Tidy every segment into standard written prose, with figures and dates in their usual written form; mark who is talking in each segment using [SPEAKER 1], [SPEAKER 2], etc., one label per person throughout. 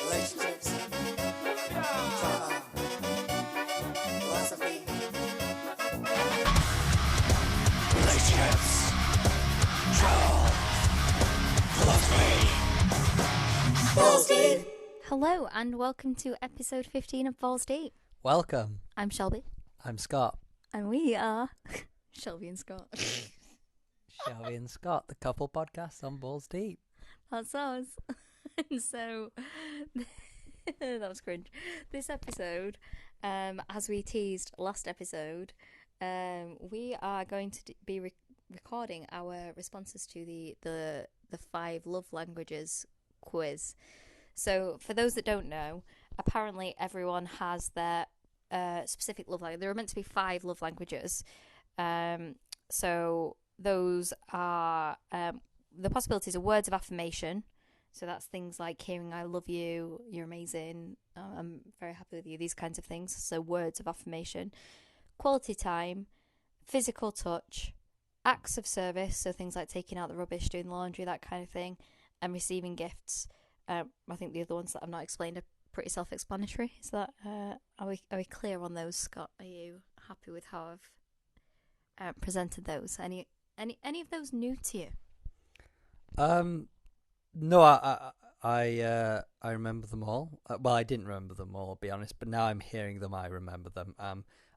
[SPEAKER 1] relationships, trauma, philosophy, relationships, trauma, philosophy, Balls Deep.
[SPEAKER 2] Hello and welcome to episode 15 of Balls Deep.
[SPEAKER 3] Welcome.
[SPEAKER 2] I'm Shelby.
[SPEAKER 3] I'm Scott.
[SPEAKER 2] And we are Shelby and Scott.
[SPEAKER 3] Shelby and Scott, the couple podcast on Balls Deep.
[SPEAKER 2] That's us. And so, that was cringe. This episode, as we teased last episode, we are going to be recording our responses to the 5 love languages quiz. So, for those that don't know, apparently everyone has their specific love language. There are meant to be 5 love languages. So, those are the possibilities are words of affirmation. So that's things like hearing I love you, you're amazing, I'm very happy with you, these kinds of things. So words of affirmation. Quality time, physical touch, acts of service, so things like taking out the rubbish, doing laundry, that kind of thing, and receiving gifts. I think the other ones that I've not explained are pretty self-explanatory. Is that are we clear on those, Scott? Are you happy with how I've presented those? Any of those new to you?
[SPEAKER 3] No, I remember them all. Well, I didn't remember them all, I'll be honest, but now I'm hearing them, I remember them.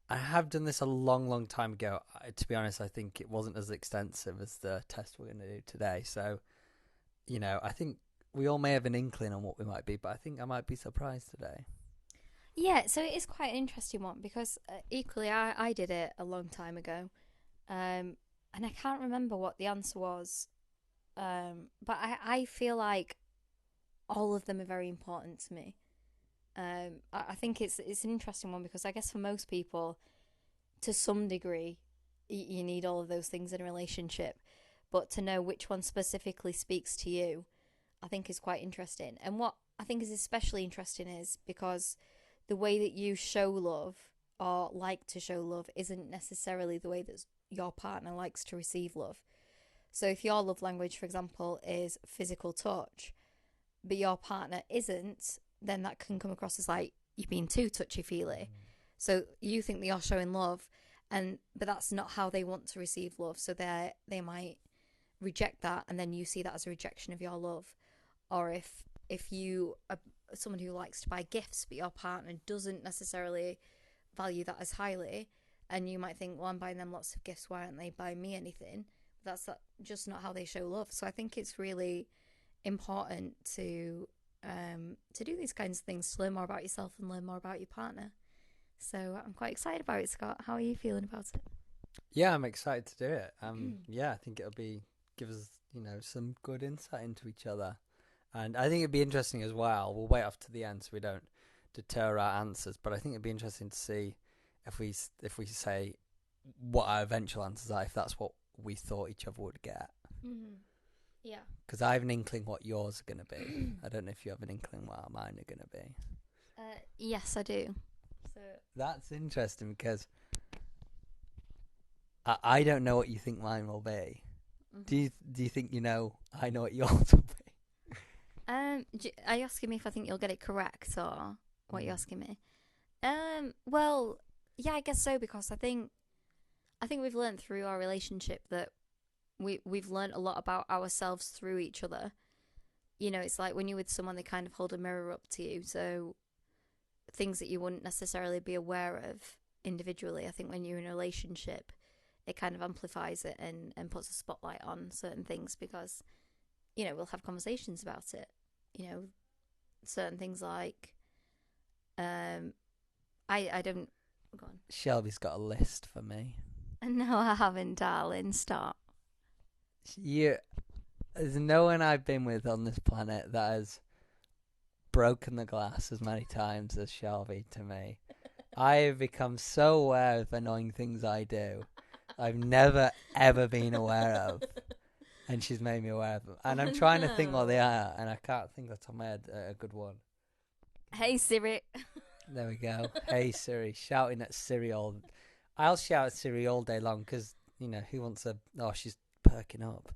[SPEAKER 3] I have done this a long time ago. To be honest, I think it wasn't as extensive as the test we're going to do today. So, I think we all may have an inkling on what we might be, but I think I might be surprised today.
[SPEAKER 2] Yeah, so it is quite an interesting one because equally I did it a long time ago, and I can't remember what the answer was. But I feel like all of them are very important to me. I think it's an interesting one because I guess for most people, to some degree, you need all of those things in a relationship. But to know which one specifically speaks to you, I think is quite interesting. And what I think is especially interesting is because the way that you show love or like to show love isn't necessarily the way that your partner likes to receive love. So if your love language, for example, is physical touch, but your partner isn't, then that can come across as like you're being too touchy-feely. So you think that you're showing love, but that's not how they want to receive love. So they might reject that, and then you see that as a rejection of your love. Or if you are someone who likes to buy gifts, but your partner doesn't necessarily value that as highly, and you might think, well, I'm buying them lots of gifts, why aren't they buying me anything? That's just not how they show love. So I think it's really important to do these kinds of things, to learn more about yourself and learn more about your partner. So I'm quite excited about it, Scott. How are you feeling about it?
[SPEAKER 3] Yeah, I'm excited to do it. Yeah, I think it'll give us, some good insight into each other. And I think it'd be interesting as well. We'll wait off to the end so we don't deter our answers. But I think it'd be interesting to see if we say what our eventual answers are, if that's what we thought each other would get.
[SPEAKER 2] Mm-hmm. Yeah.
[SPEAKER 3] Because I have an inkling what yours are going to be. I don't know if you have an inkling what mine are going to be.
[SPEAKER 2] Yes, I do. So
[SPEAKER 3] that's interesting because I don't know what you think mine will be. Mm-hmm. Do you think I know what yours will be?
[SPEAKER 2] Are you asking me if I think you'll get it correct or what you're asking me? Well, yeah, I guess so, because I think we've learned through our relationship that we've learned a lot about ourselves through each other. It's like when you're with someone, they kind of hold a mirror up to you. So things that you wouldn't necessarily be aware of individually, I think when you're in a relationship, it kind of amplifies it and puts a spotlight on certain things because, we'll have conversations about it. Certain things like, I don't, go on.
[SPEAKER 3] Shelby's got a list for me.
[SPEAKER 2] No, I haven't, darling. Stop.
[SPEAKER 3] There's no one I've been with on this planet that has broken the glass as many times as Shelby to me. I have become so aware of annoying things I do I've never, ever been aware of. And she's made me aware of them. And I'm trying to think what they are, and I can't think off the top of my head a good one.
[SPEAKER 2] Hey, Siri.
[SPEAKER 3] There we go. Hey, Siri. Shouting at Siri I'll shout at Siri all day long because, who wants a... Oh, she's perking up.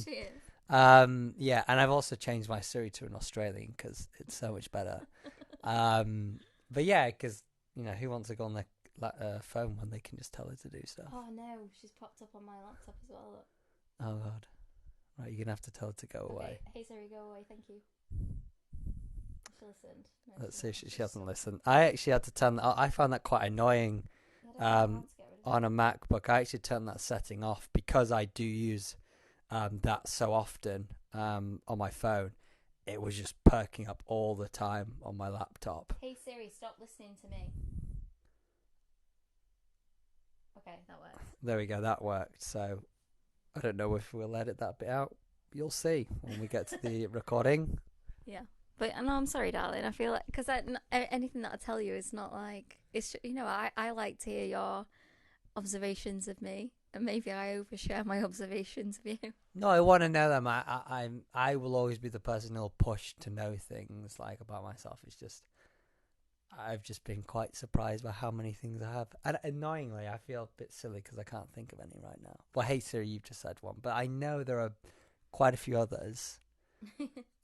[SPEAKER 2] She is.
[SPEAKER 3] Yeah, and I've also changed my Siri to an Australian because it's so much better. But yeah, because who wants to go on their phone when they can just tell her to do stuff?
[SPEAKER 2] Oh no, she's popped up on my laptop as well. Look.
[SPEAKER 3] Oh god, right, you're gonna have to tell her to go away.
[SPEAKER 2] Hey Siri, go away. Thank you. She listened. No,
[SPEAKER 3] Let's see if she hasn't listened. I actually had to turn. I found that quite annoying. On a MacBook, I actually turned that setting off because I do use that so often on my phone. It was just perking up all the time on my laptop.
[SPEAKER 2] Hey Siri, stop listening to me. Okay, that works.
[SPEAKER 3] There we go, that worked. So I don't know if we'll edit that bit out. You'll see when we get to the recording.
[SPEAKER 2] Yeah, but no, I'm sorry, darling. I feel like because anything that I tell you is not like it's. I like to hear your observations of me, and maybe I overshare my observations of you.
[SPEAKER 3] No, I want to know them. I will always be the person who'll push to know things like about myself. It's just I've just been quite surprised by how many things I have, and annoyingly, I feel a bit silly because I can't think of any right now. Well, hey Siri, you've just said one, but I know there are quite a few others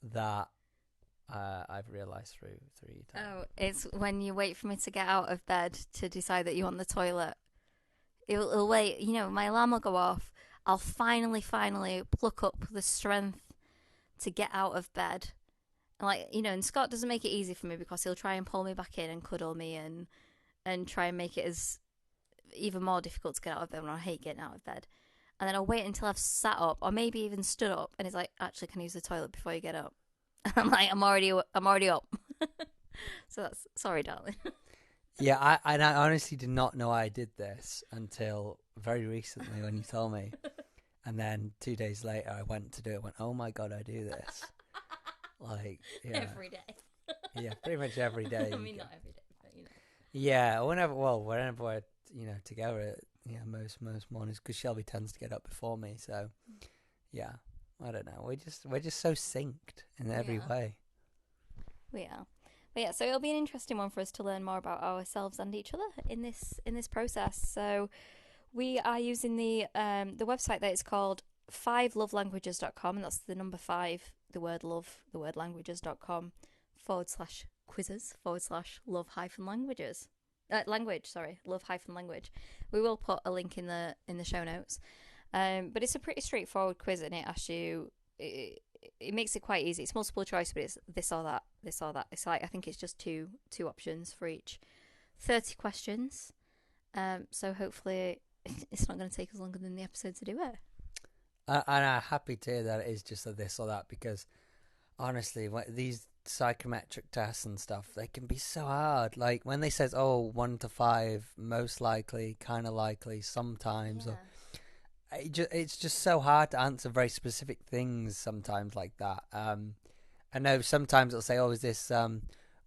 [SPEAKER 3] that I've realised through time.
[SPEAKER 2] Oh, it's when you wait for me to get out of bed to decide that you're on the toilet. It'll wait. My alarm will go off. I'll finally pluck up the strength to get out of bed. And Scott doesn't make it easy for me because he'll try and pull me back in and cuddle me and try and make it as even more difficult to get out of bed when I hate getting out of bed. And then I'll wait until I've sat up or maybe even stood up, and he's like, "Actually, can I use the toilet before you get up?" And I'm like, "I'm already up." So that's sorry, darling.
[SPEAKER 3] Yeah, I honestly did not know I did this until very recently when you told me. And then 2 days later, I went to do it. Went, oh my god, I do this. Yeah.
[SPEAKER 2] Every day.
[SPEAKER 3] Yeah, pretty much every day.
[SPEAKER 2] I mean, not every day, but
[SPEAKER 3] Yeah, whenever we're together, most mornings because Shelby tends to get up before me. So, yeah, I don't know. We're just so synced in every way.
[SPEAKER 2] We are. But yeah, so it'll be an interesting one for us to learn more about ourselves and each other in this process. So we are using the website that is called 5lovelanguages.com, and that's the number 5, the word love, the word languages.com /quizzes /love-languages. Love-language. We will put a link in the show notes. But it's a pretty straightforward quiz, and it asks you. It makes it quite easy. It's multiple choice, but it's this or that. It's like I think it's just two options for each. 30 questions. So hopefully it's not going to take us longer than the episode to do it.
[SPEAKER 3] And I'm happy to hear that it is just a this or that because honestly, these psychometric tests and stuff, they can be so hard. Like when they says, 1 to 5, most likely, kind of likely, sometimes.
[SPEAKER 2] Yeah.
[SPEAKER 3] It's just so hard to answer very specific things sometimes like that. I know sometimes it'll say, is this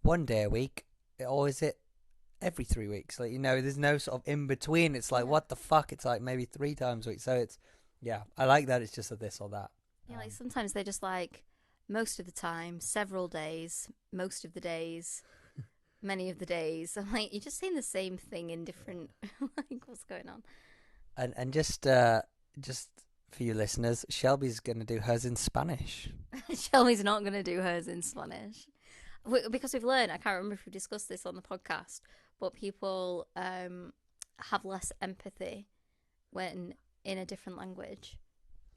[SPEAKER 3] 1 day a week, or is it every 3 weeks? There's no sort of in between. It's like, what the fuck? It's like maybe 3 times a week. So I like that it's just a this or that.
[SPEAKER 2] Yeah, like sometimes they're just like most of the time, several days, most of the days, many of the days. I'm like, you're just saying the same thing in different. Like, what's going on?
[SPEAKER 3] And just for you listeners, Shelby's going to do hers in Spanish.
[SPEAKER 2] Shelby's not going to do hers in Spanish. Because we've learned, I can't remember if we discussed this on the podcast, but people have less empathy when in a different language.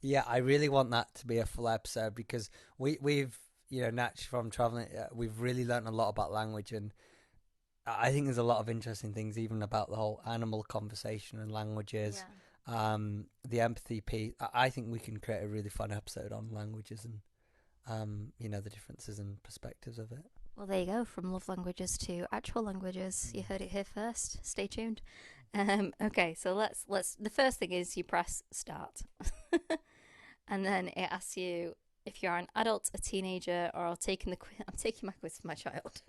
[SPEAKER 3] Yeah, I really want that to be a full episode because we've naturally from traveling, we've really learned a lot about language, and I think there's a lot of interesting things even about the whole animal conversation and languages.
[SPEAKER 2] Yeah.
[SPEAKER 3] The empathy piece. I think we can create a really fun episode on languages and the differences and perspectives of it.
[SPEAKER 2] Well, there you go, from love languages to actual languages. You heard it here first. Stay tuned. Okay, so let's. The first thing is you press start, and then it asks you if you're an adult, a teenager, or I'm taking my quiz for my child.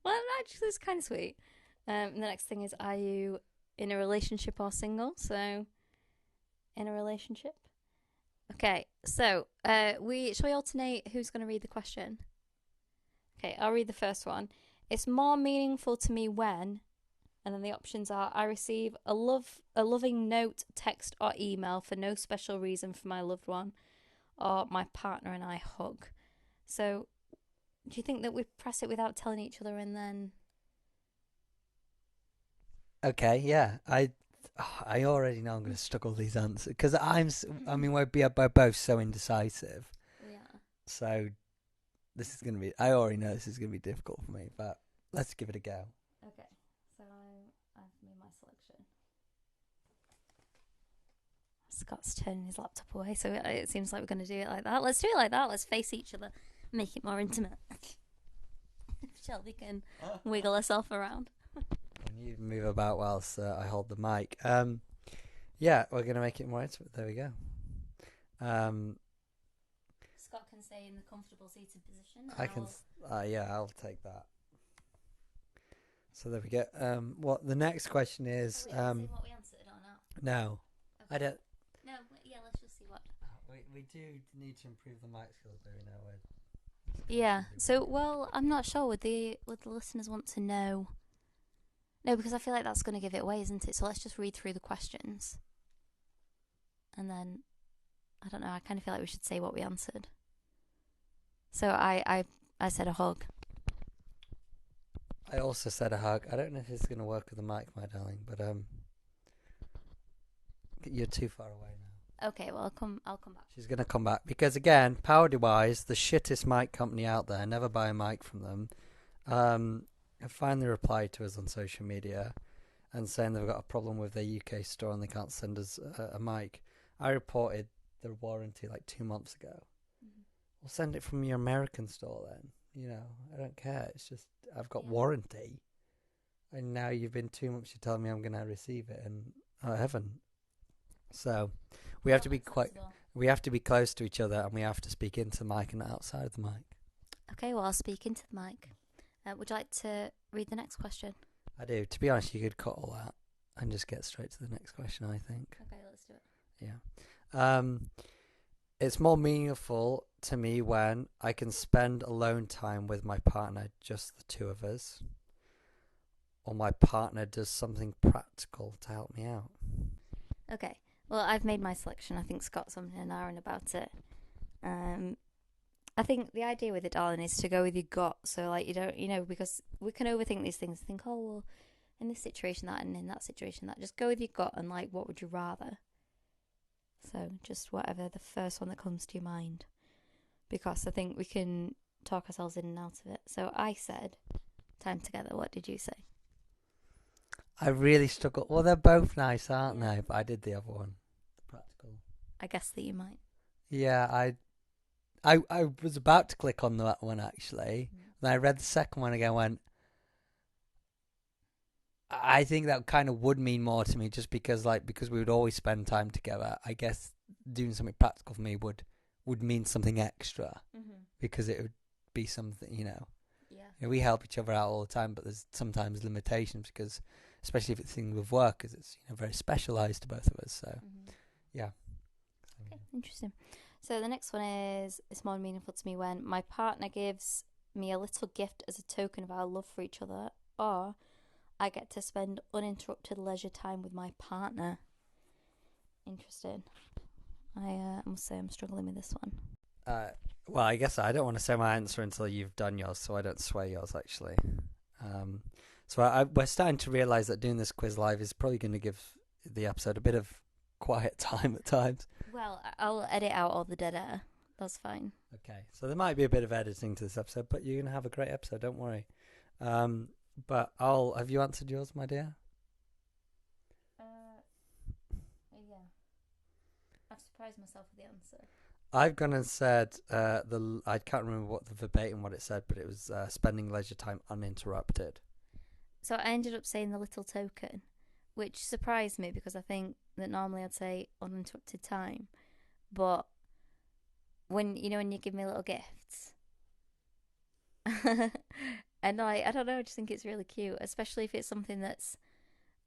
[SPEAKER 2] Well, actually, it's kind of sweet. The next thing is, are you in a relationship or single? So, in a relationship. Okay, so shall we alternate who's going to read the question? Okay, I'll read the first one. It's more meaningful to me when And then the options are: I receive a loving note, text, or email for no special reason from my loved one, or my partner and I hug. So, do you think that we press it without telling each other and then?
[SPEAKER 3] Okay, yeah. I already know I'm going to struggle with these answers because I mean, we're both so indecisive.
[SPEAKER 2] Yeah.
[SPEAKER 3] So this is going to be. I already know this is going to be difficult for me, but let's give it a go.
[SPEAKER 2] Okay. So I've made my selection. Scott's turning his laptop away, so it seems like we're going to do it like that. Let's do it like that. Let's face each other, make it more intimate. Shelby can wiggle herself around.
[SPEAKER 3] And you move about whilst I hold the mic. Yeah, we're going to make it more intimate. There we go.
[SPEAKER 2] Scott can stay in the comfortable seated position.
[SPEAKER 3] I can. Yeah, I'll take that. So there we go. What the next question is?
[SPEAKER 2] What we answered or not?
[SPEAKER 3] No,
[SPEAKER 2] Okay.
[SPEAKER 3] I don't.
[SPEAKER 2] No, yeah. Let's just see what.
[SPEAKER 3] We do need to improve the mic skills, though. You know.
[SPEAKER 2] Yeah. So, well, I'm not sure. Would the listeners want to know? No, because I feel like that's going to give it away, isn't it? So let's just read through the questions, and then I don't know. I kind of feel like we should say what we answered. So I said a hug.
[SPEAKER 3] I also said a hug. I don't know if it's going to work with the mic, my darling, but you're too far away now.
[SPEAKER 2] Okay, well I'll come back.
[SPEAKER 3] She's going to come back because again, Powerdewise, the shittest mic company out there. Never buy a mic from them. Have finally replied to us on social media and saying they've got a problem with their UK store and they can't send us a mic. I reported the warranty like 2 months ago. Mm-hmm. Well, send it from your American store then. You know, I don't care. It's just I've got warranty, and now you've been 2 months. You're telling me I'm going to receive it, and I haven't. So we have to be we have to be close to each other, and we have to speak into the mic and not outside of the mic.
[SPEAKER 2] Okay, well I'll speak into the mic. Would you like to read the next question?
[SPEAKER 3] I do. To be honest, you could cut all that and just get straight to the next question, I think.
[SPEAKER 2] Okay, let's do it.
[SPEAKER 3] Yeah. It's more meaningful to me when I can spend alone time with my partner, just the two of us, or my partner does something practical to help me out.
[SPEAKER 2] Okay. Well, I've made my selection. I think Scott's something and Aaron about it. I think the idea with it, darling, is to go with your gut. So, like, you don't, because we can overthink these things. Think, oh, well, in this situation that, and in that situation that. Just go with your gut and, like, what would you rather? So, just whatever the first one that comes to your mind. Because I think we can talk ourselves in and out of it. So, I said, time together. What did you say?
[SPEAKER 3] I really struggle. Well, they're both nice, aren't they? But I did the other one. The practical.
[SPEAKER 2] I guess that you might.
[SPEAKER 3] Yeah, I was about to click on that one actually. Then I read the second one again and went, I think that kind of would mean more to me just because we would always spend time together. I guess doing something practical for me would mean something extra because it would be something,
[SPEAKER 2] Yeah.
[SPEAKER 3] We help each other out all the time, but there's sometimes limitations because, especially if it's things with work, because it's very specialised to both of us. So, yeah.
[SPEAKER 2] Okay, interesting. So the next one is, it's more meaningful to me when my partner gives me a little gift as a token of our love for each other, or I get to spend uninterrupted leisure time with my partner. Interesting. I must say I'm struggling with this one.
[SPEAKER 3] Well, I guess I don't want to say my answer until you've done yours, so I don't sway yours, actually. So we're starting to realise that doing this quiz live is probably going to give the episode a bit of quiet time at times.
[SPEAKER 2] Well, I'll edit out all the dead air. That's fine.
[SPEAKER 3] Okay, so there might be a bit of editing to this episode, but you're going to have a great episode, don't worry. But have you answered yours, my dear?
[SPEAKER 2] Yeah. I've surprised myself with the answer.
[SPEAKER 3] I've gone and said, I can't remember what it said, but it was spending leisure time uninterrupted.
[SPEAKER 2] So I ended up saying the little token, which surprised me because I think that normally I'd say uninterrupted time. But when you give me little gifts, and I don't know, I just think it's really cute, especially if it's something that's,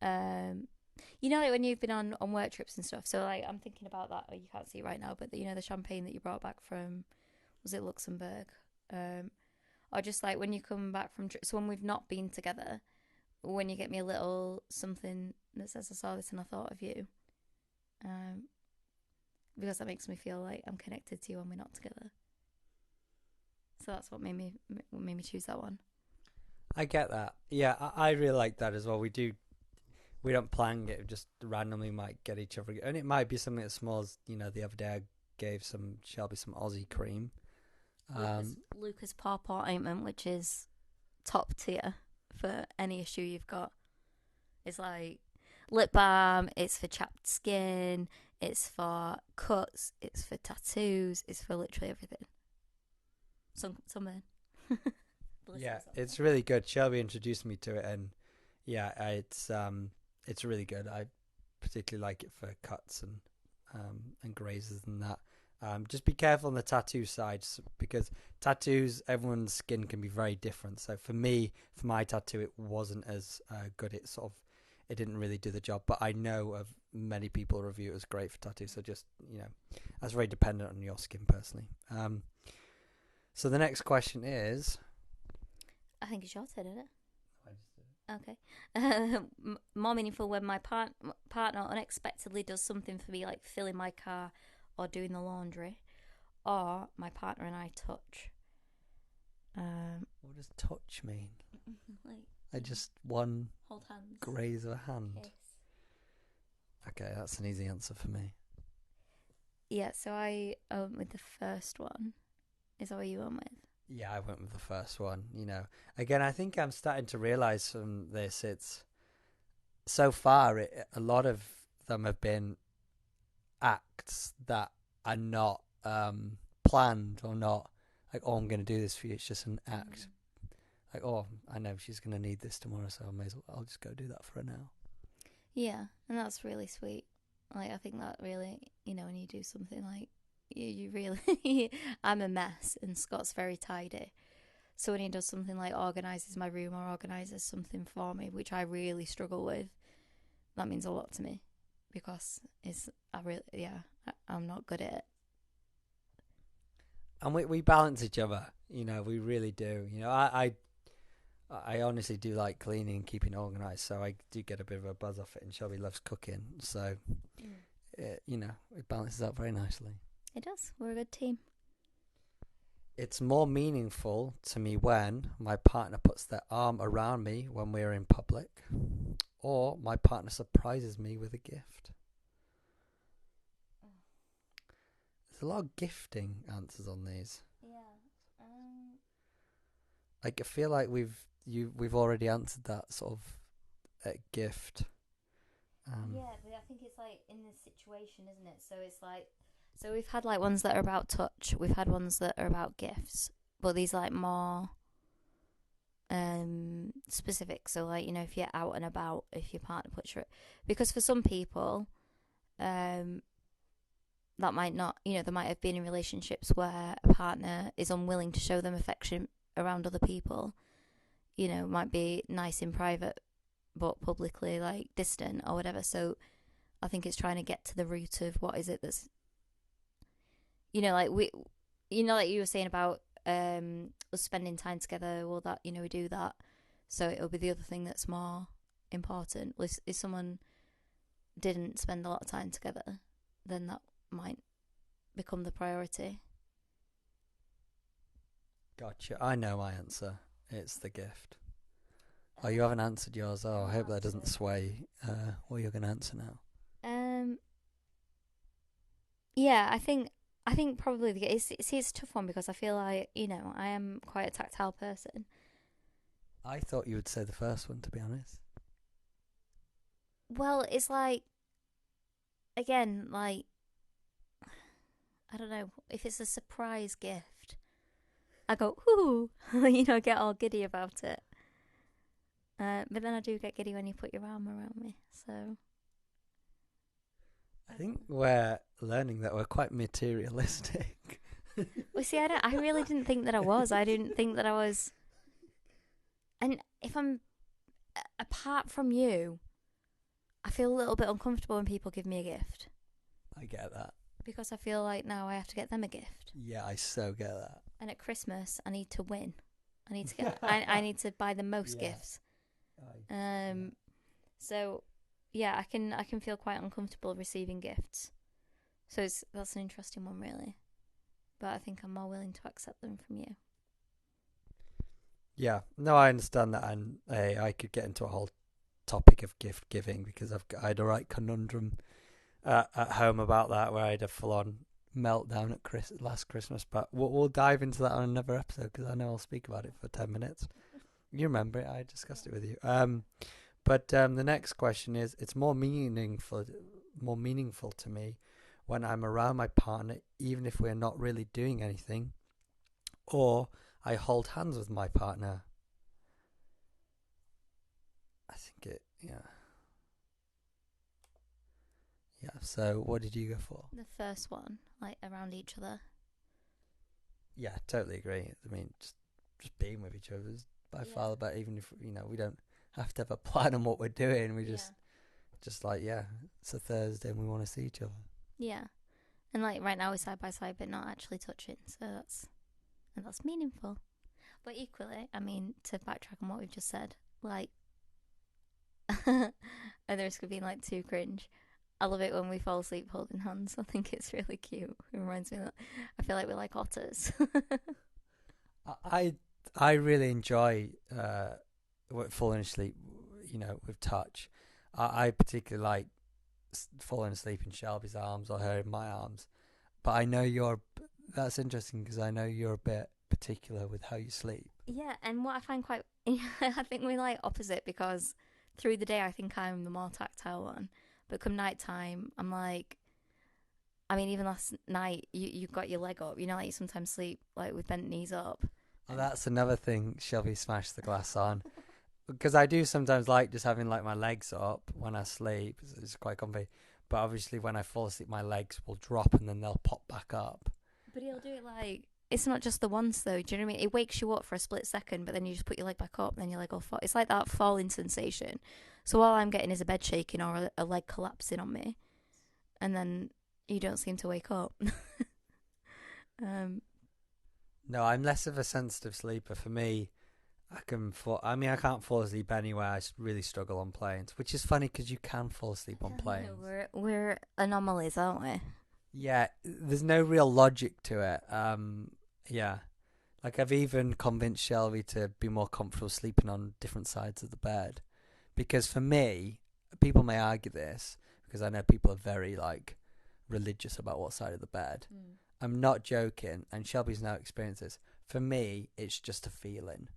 [SPEAKER 2] like when you've been on work trips and stuff. So like I'm thinking about that. You can't see it right now, but the champagne that you brought back from, was it Luxembourg? Or just like when you come back from trips. So when we've not been together, when you get me a little something that says I saw this and I thought of you, because that makes me feel like I'm connected to you when we're not together. So that's what made me choose that one.
[SPEAKER 3] I get that. Yeah, I really like that as well. We don't plan it, just randomly might get each other, and it might be something as small as, you know, the other day I gave Shelby some Aussie cream.
[SPEAKER 2] Lucas Paw Paw ointment, which is top tier for any issue you've got. It's like lip balm, it's for chapped skin, it's for cuts, it's for tattoos, it's for literally everything. Sunburn.
[SPEAKER 3] Yeah, it's really good. Shelby introduced me to it, and yeah, it's really good. I particularly like it for cuts and grazes and that. Just be careful on the tattoo side, because tattoos, everyone's skin can be very different. So for me, for my tattoo, it wasn't as good. It didn't really do the job. But I know of many people review it as great for tattoos. So just, you know, that's very dependent on your skin personally. So the next question is,
[SPEAKER 2] I think it's your turn, isn't it? Okay. More meaningful when my partner unexpectedly does something for me, like filling my car or doing the laundry, or my partner and I touch.
[SPEAKER 3] What does touch mean?
[SPEAKER 2] Like,
[SPEAKER 3] I just one
[SPEAKER 2] hold hands.
[SPEAKER 3] graze of a hand.
[SPEAKER 2] Kiss.
[SPEAKER 3] Okay, that's an easy answer for me.
[SPEAKER 2] Yeah, so I went with the first one. Is that what you went with?
[SPEAKER 3] Yeah, I went with the first one. You know, again, I think I'm starting to realize from this, it's so far, a lot of them have been acts that are not planned, or not like, oh, I'm going to do this for you. It's just an act. Like, oh, I know she's going to need this tomorrow, so I'll just go do that for her now.
[SPEAKER 2] Yeah, and that's really sweet. Like, I think that really, you know, when you do something like, you really, I'm a mess and Scott's very tidy. So when he does something like organises my room or organises something for me, which I really struggle with, that means a lot to me, because I'm not good at it.
[SPEAKER 3] And we balance each other, you know, we really do. You know, I honestly do like cleaning and keeping organised, so I do get a bit of a buzz off it, and Shelby loves cooking, so you know, it balances out very nicely.
[SPEAKER 2] It does. We're a good team.
[SPEAKER 3] It's more meaningful to me when my partner puts their arm around me when we're in public, or my partner surprises me with a gift. There's a lot of gifting answers on these.
[SPEAKER 2] Yeah.
[SPEAKER 3] Like, I feel like we've already answered that sort of gift.
[SPEAKER 2] Yeah, but I think it's like in this situation, isn't it? So it's like, so we've had like ones that are about touch, we've had ones that are about gifts, but these like more specific. So like, you know, if you're out and about, if your partner puts your, because for some people, that might not, you know, they might have been in relationships where a partner is unwilling to show them affection around other people. You know, might be nice in private, but publicly like distant or whatever. So I think it's trying to get to the root of what is it that's, you know, like like you were saying about us spending time together. Well, that, you know, we do that, so it'll be the other thing that's more important. If someone didn't spend a lot of time together, then that might become the priority.
[SPEAKER 3] Gotcha. I know my answer. It's the gift. Oh, you haven't answered yours. Oh, I hope that doesn't sway what you're going to answer now.
[SPEAKER 2] Yeah, I think probably it's a tough one, because I feel like, you know, I am quite a tactile person.
[SPEAKER 3] I thought you would say the first one, to be honest.
[SPEAKER 2] Well, it's like, again, like, I don't know, if it's a surprise gift, I go, ooh, you know, get all giddy about it. But then I do get giddy when you put your arm around me, so.
[SPEAKER 3] I think we're learning that we're quite materialistic.
[SPEAKER 2] Well, see, I really didn't think that I was. I didn't think that I was. And if I'm, apart from you, I feel a little bit uncomfortable when people give me a gift.
[SPEAKER 3] I get that.
[SPEAKER 2] Because I feel like now I have to get them a gift.
[SPEAKER 3] Yeah, I so get that.
[SPEAKER 2] And at Christmas, I need to win. I need to get. I need to buy the most gifts. Um, so yeah, I can feel quite uncomfortable receiving gifts. So that's an interesting one, really. But I think I'm more willing to accept them from you.
[SPEAKER 3] Yeah, no, I understand that, and I could get into a whole topic of gift giving because I had a right conundrum at home about that, where I had a full on meltdown at last Christmas. But we'll dive into that on another episode because I know I'll speak about it for 10 minutes. You remember it? I discussed it with you. But the next question is: it's more meaningful to me when I'm around my partner, even if we're not really doing anything, or I hold hands with my partner. I think yeah. So what did you go for?
[SPEAKER 2] The first one, like around each other.
[SPEAKER 3] Yeah, totally agree. I mean, just being with each other is by far the better. Even if we don't have to have a plan on what we're doing. We just like it's a Thursday and we want to see each other.
[SPEAKER 2] Yeah. And like right now we're side by side but not actually touching, so that's meaningful. But equally, I mean, to backtrack on what we've just said, like at the risk of being like too cringe, I love it when we fall asleep holding hands. I think it's really cute. It reminds me that I feel like we're like otters.
[SPEAKER 3] I really enjoy falling asleep, with touch. I particularly like falling asleep in Shelby's arms or her in my arms. But I know that's interesting because I know you're a bit particular with how you sleep.
[SPEAKER 2] Yeah, and what I find quite, I think we're like opposite because through the day I think I'm the more tactile one, but come night time I'm like, I mean, even last night you got your leg up, like you sometimes sleep like with bent knees up.
[SPEAKER 3] Oh, that's another thing Shelby smashed the glass on. Because I do sometimes like just having like my legs up when I sleep. It's quite comfy. But obviously when I fall asleep, my legs will drop and then they'll pop back up.
[SPEAKER 2] But he'll do it like, it's not just the once though. Do you know what I mean? It wakes you up for a split second, but then you just put your leg back up and then your leg will fall. It's like that falling sensation. So all I'm getting is a bed shaking or a leg collapsing on me. And then you don't seem to wake up.
[SPEAKER 3] No, I'm less of a sensitive sleeper. For me, I can't fall asleep anywhere. I really struggle on planes, which is funny because you can fall asleep on planes.
[SPEAKER 2] We're anomalies, aren't we?
[SPEAKER 3] Yeah, there's no real logic to it. Yeah. Like I've even convinced Shelby to be more comfortable sleeping on different sides of the bed. Because for me, people may argue this, because I know people are very like religious about what side of the bed. I'm not joking, and Shelby's now experienced this. For me, it's just a feeling.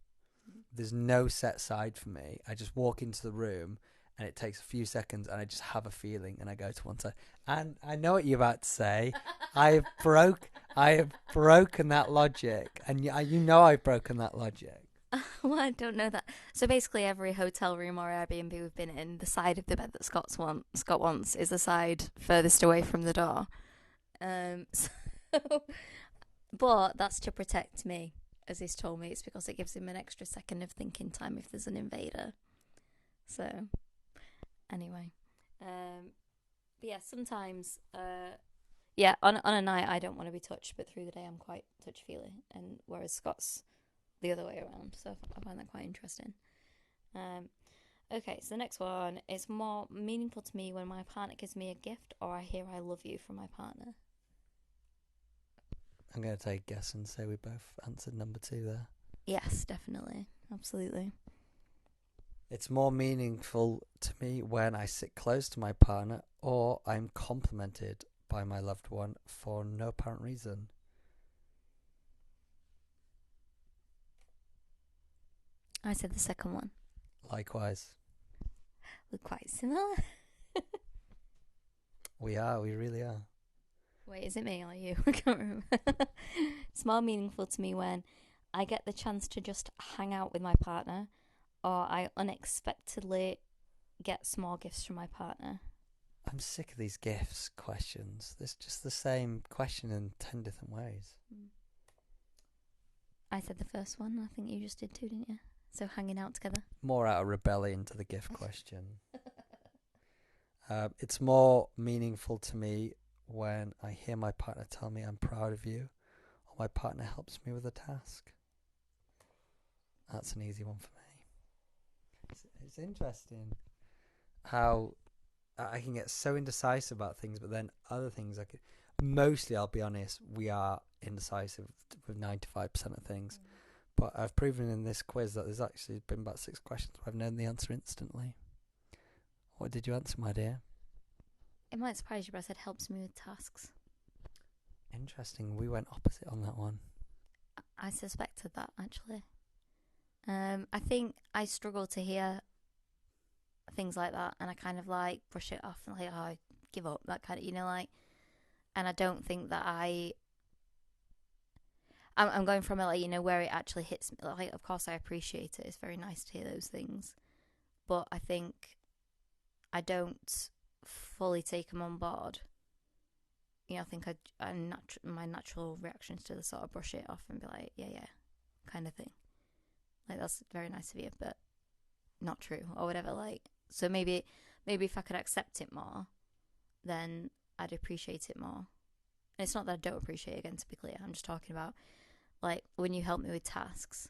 [SPEAKER 3] There's no set side for me. I just walk into the room and it takes a few seconds and I just have a feeling and I go to one side. And I know what you're about to say. I have broken that logic. And I've broken that logic.
[SPEAKER 2] Well, I don't know that. So basically every hotel room or Airbnb we've been in, the side of the bed that Scott wants is the side furthest away from the door. But that's to protect me. As he's told me, it's because it gives him an extra second of thinking time if there's an invader. So, anyway, but yeah, sometimes, on a night I don't want to be touched, but through the day I'm quite touch feely, and whereas Scott's the other way around. So I find that quite interesting. Okay, so the next one is more meaningful to me when my partner gives me a gift or I hear "I love you" from my partner.
[SPEAKER 3] I'm going to take a guess and say we both answered number 2 there.
[SPEAKER 2] Yes, definitely. Absolutely.
[SPEAKER 3] It's more meaningful to me when I sit close to my partner or I'm complimented by my loved one for no apparent reason.
[SPEAKER 2] I said the second one.
[SPEAKER 3] Likewise.
[SPEAKER 2] We're quite similar.
[SPEAKER 3] We really are.
[SPEAKER 2] Wait, is it me or you? I can't remember. It's more meaningful to me when I get the chance to just hang out with my partner or I unexpectedly get small gifts from my partner.
[SPEAKER 3] I'm sick of these gifts questions. It's just the same question in 10 different ways.
[SPEAKER 2] I said the first one. I think you just did too, didn't you? So hanging out together.
[SPEAKER 3] More out of rebellion to the gift question. It's more meaningful to me when I hear my partner tell me I'm proud of you, or my partner helps me with a task. That's an easy one for me. It's interesting how I can get so indecisive about things, but then other things I could. Mostly, I'll be honest, we are indecisive with 95% of things. But I've proven in this quiz that there's actually been about 6 questions where I've known the answer instantly. What did you answer, my dear?
[SPEAKER 2] It might surprise you, but I said helps me with tasks.
[SPEAKER 3] Interesting. We went opposite on that one.
[SPEAKER 2] I suspected that, actually. I think I struggle to hear things like that, and I kind of like brush it off and like, oh, I give up, that kind of, like, and I don't think that I'm going from it, like, where it actually hits me. Like, of course I appreciate it. It's very nice to hear those things. But I think I don't fully take them on board. I think my natural reaction is to sort of brush it off and be like, yeah, kind of thing. Like, that's very nice of you, but not true, or whatever. Like, so maybe if I could accept it more, then I'd appreciate it more. And it's not that I don't appreciate it, again, to be clear. I'm just talking about, like, when you help me with tasks,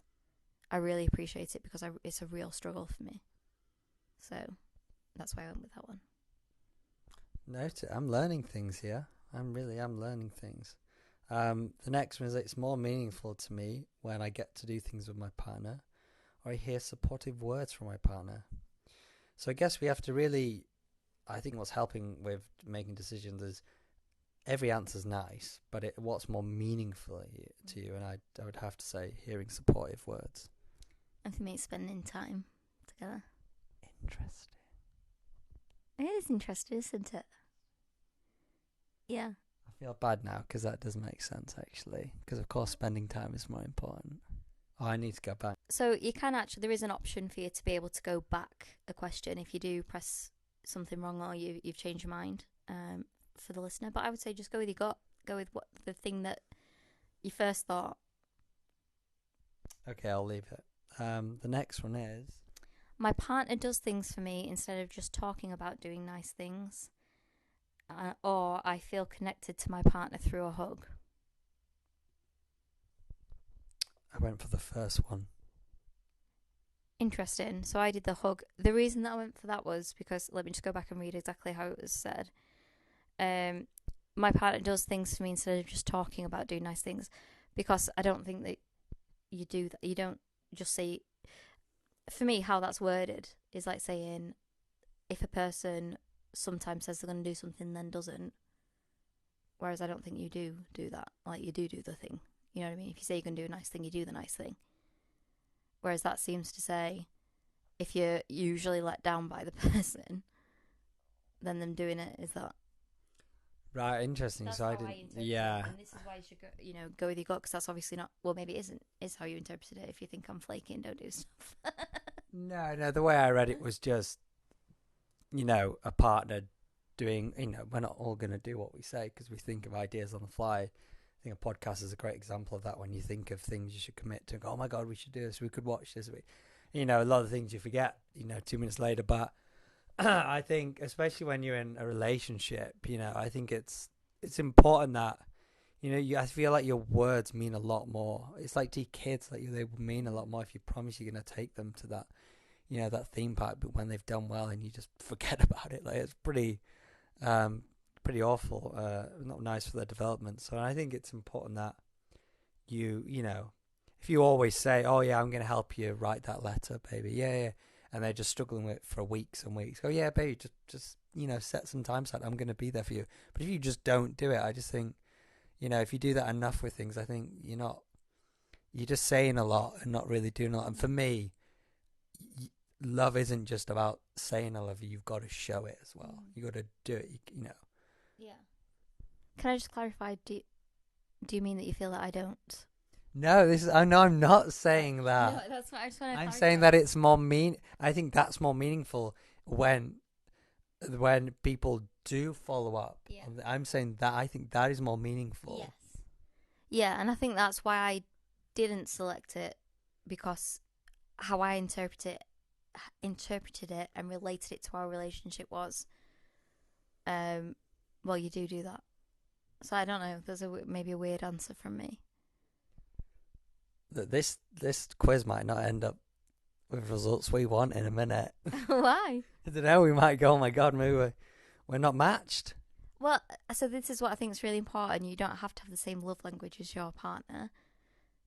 [SPEAKER 2] I really appreciate it because it's a real struggle for me. So that's why I went with that one.
[SPEAKER 3] Note it. I'm learning things here. I'm learning things. The next one is it's more meaningful to me when I get to do things with my partner or I hear supportive words from my partner. So I guess we have to really, I think what's helping with making decisions is every answer's nice, but what's more meaningful to you? And I would have to say hearing supportive words.
[SPEAKER 2] And for me, it's spending time together.
[SPEAKER 3] Interesting.
[SPEAKER 2] It is interesting, isn't it? Yeah.
[SPEAKER 3] I feel bad now because that does make sense, actually. Because, of course, spending time is more important. Oh, I need to go back.
[SPEAKER 2] So you can actually, there is an option for you to be able to go back a question if you do press something wrong or you've changed your mind, for the listener. But I would say just go with your gut. Go with what the thing that you first thought.
[SPEAKER 3] Okay, I'll leave it. The next one is...
[SPEAKER 2] My partner does things for me instead of just talking about doing nice things. Or I feel connected to my partner through a hug.
[SPEAKER 3] I went for the first one.
[SPEAKER 2] Interesting. So I did the hug. The reason that I went for that was because, let me just go back and read exactly how it was said. My partner does things for me instead of just talking about doing nice things, because I don't think that you do that. You don't just say, for me, how that's worded is like saying, if a person sometimes says they're going to do something then doesn't, whereas I don't think you do that. Like, you do the thing. You know what I mean? If you say you're going to do a nice thing, you do the nice thing. Whereas that seems to say, if you're usually let down by the person, then them doing it is that.
[SPEAKER 3] Right, interesting.
[SPEAKER 2] That's
[SPEAKER 3] so
[SPEAKER 2] how
[SPEAKER 3] I
[SPEAKER 2] I
[SPEAKER 3] didn't.
[SPEAKER 2] interpret
[SPEAKER 3] Yeah.
[SPEAKER 2] it. And this is why you should go with your gut, because that's obviously not. Well, maybe it isn't. Is how you interpreted it. If you think I'm flaky and don't do stuff.
[SPEAKER 3] No. The way I read it was just, a partner doing. We're not all going to do what we say because we think of ideas on the fly. I think a podcast is a great example of that. When you think of things you should commit to, go, oh my God, we should do this. We could watch this. A lot of things you forget. 2 minutes later, but. I think, especially when you're in a relationship, I think it's important that, I feel like your words mean a lot more. It's like to kids, like they will mean a lot more if you promise you're going to take them to that, that theme park, but when they've done well and you just forget about it, like it's pretty awful, not nice for their development. So I think it's important that if you always say, oh yeah, I'm going to help you write that letter, baby. Yeah. And they're just struggling with it for weeks and weeks. Go, yeah, baby, just set some time aside. I'm going to be there for you. But if you just don't do it, I just think, if you do that enough with things, I think you're just saying a lot and not really doing a lot. And for me, love isn't just about saying I love you. You've got to show it as well. You got to do it.
[SPEAKER 2] Yeah. Can I just clarify? Do you mean that you feel that I don't?
[SPEAKER 3] No, I'm not saying that.
[SPEAKER 2] No, that's what I just want to clarify.
[SPEAKER 3] I'm saying that it's more I think that's more meaningful when people do follow up.
[SPEAKER 2] Yeah.
[SPEAKER 3] I'm saying that I think that is more meaningful.
[SPEAKER 2] Yes. Yeah, and I think that's why I didn't select it, because how I interpreted it and related it to our relationship was, well, you do that. So I don't know. There's maybe a weird answer from me.
[SPEAKER 3] That this quiz might not end up with results we want in a minute.
[SPEAKER 2] Why?
[SPEAKER 3] I don't know. We might go, oh my God, maybe we're not matched.
[SPEAKER 2] Well, so this is what I think is really important. You don't have to have the same love language as your partner.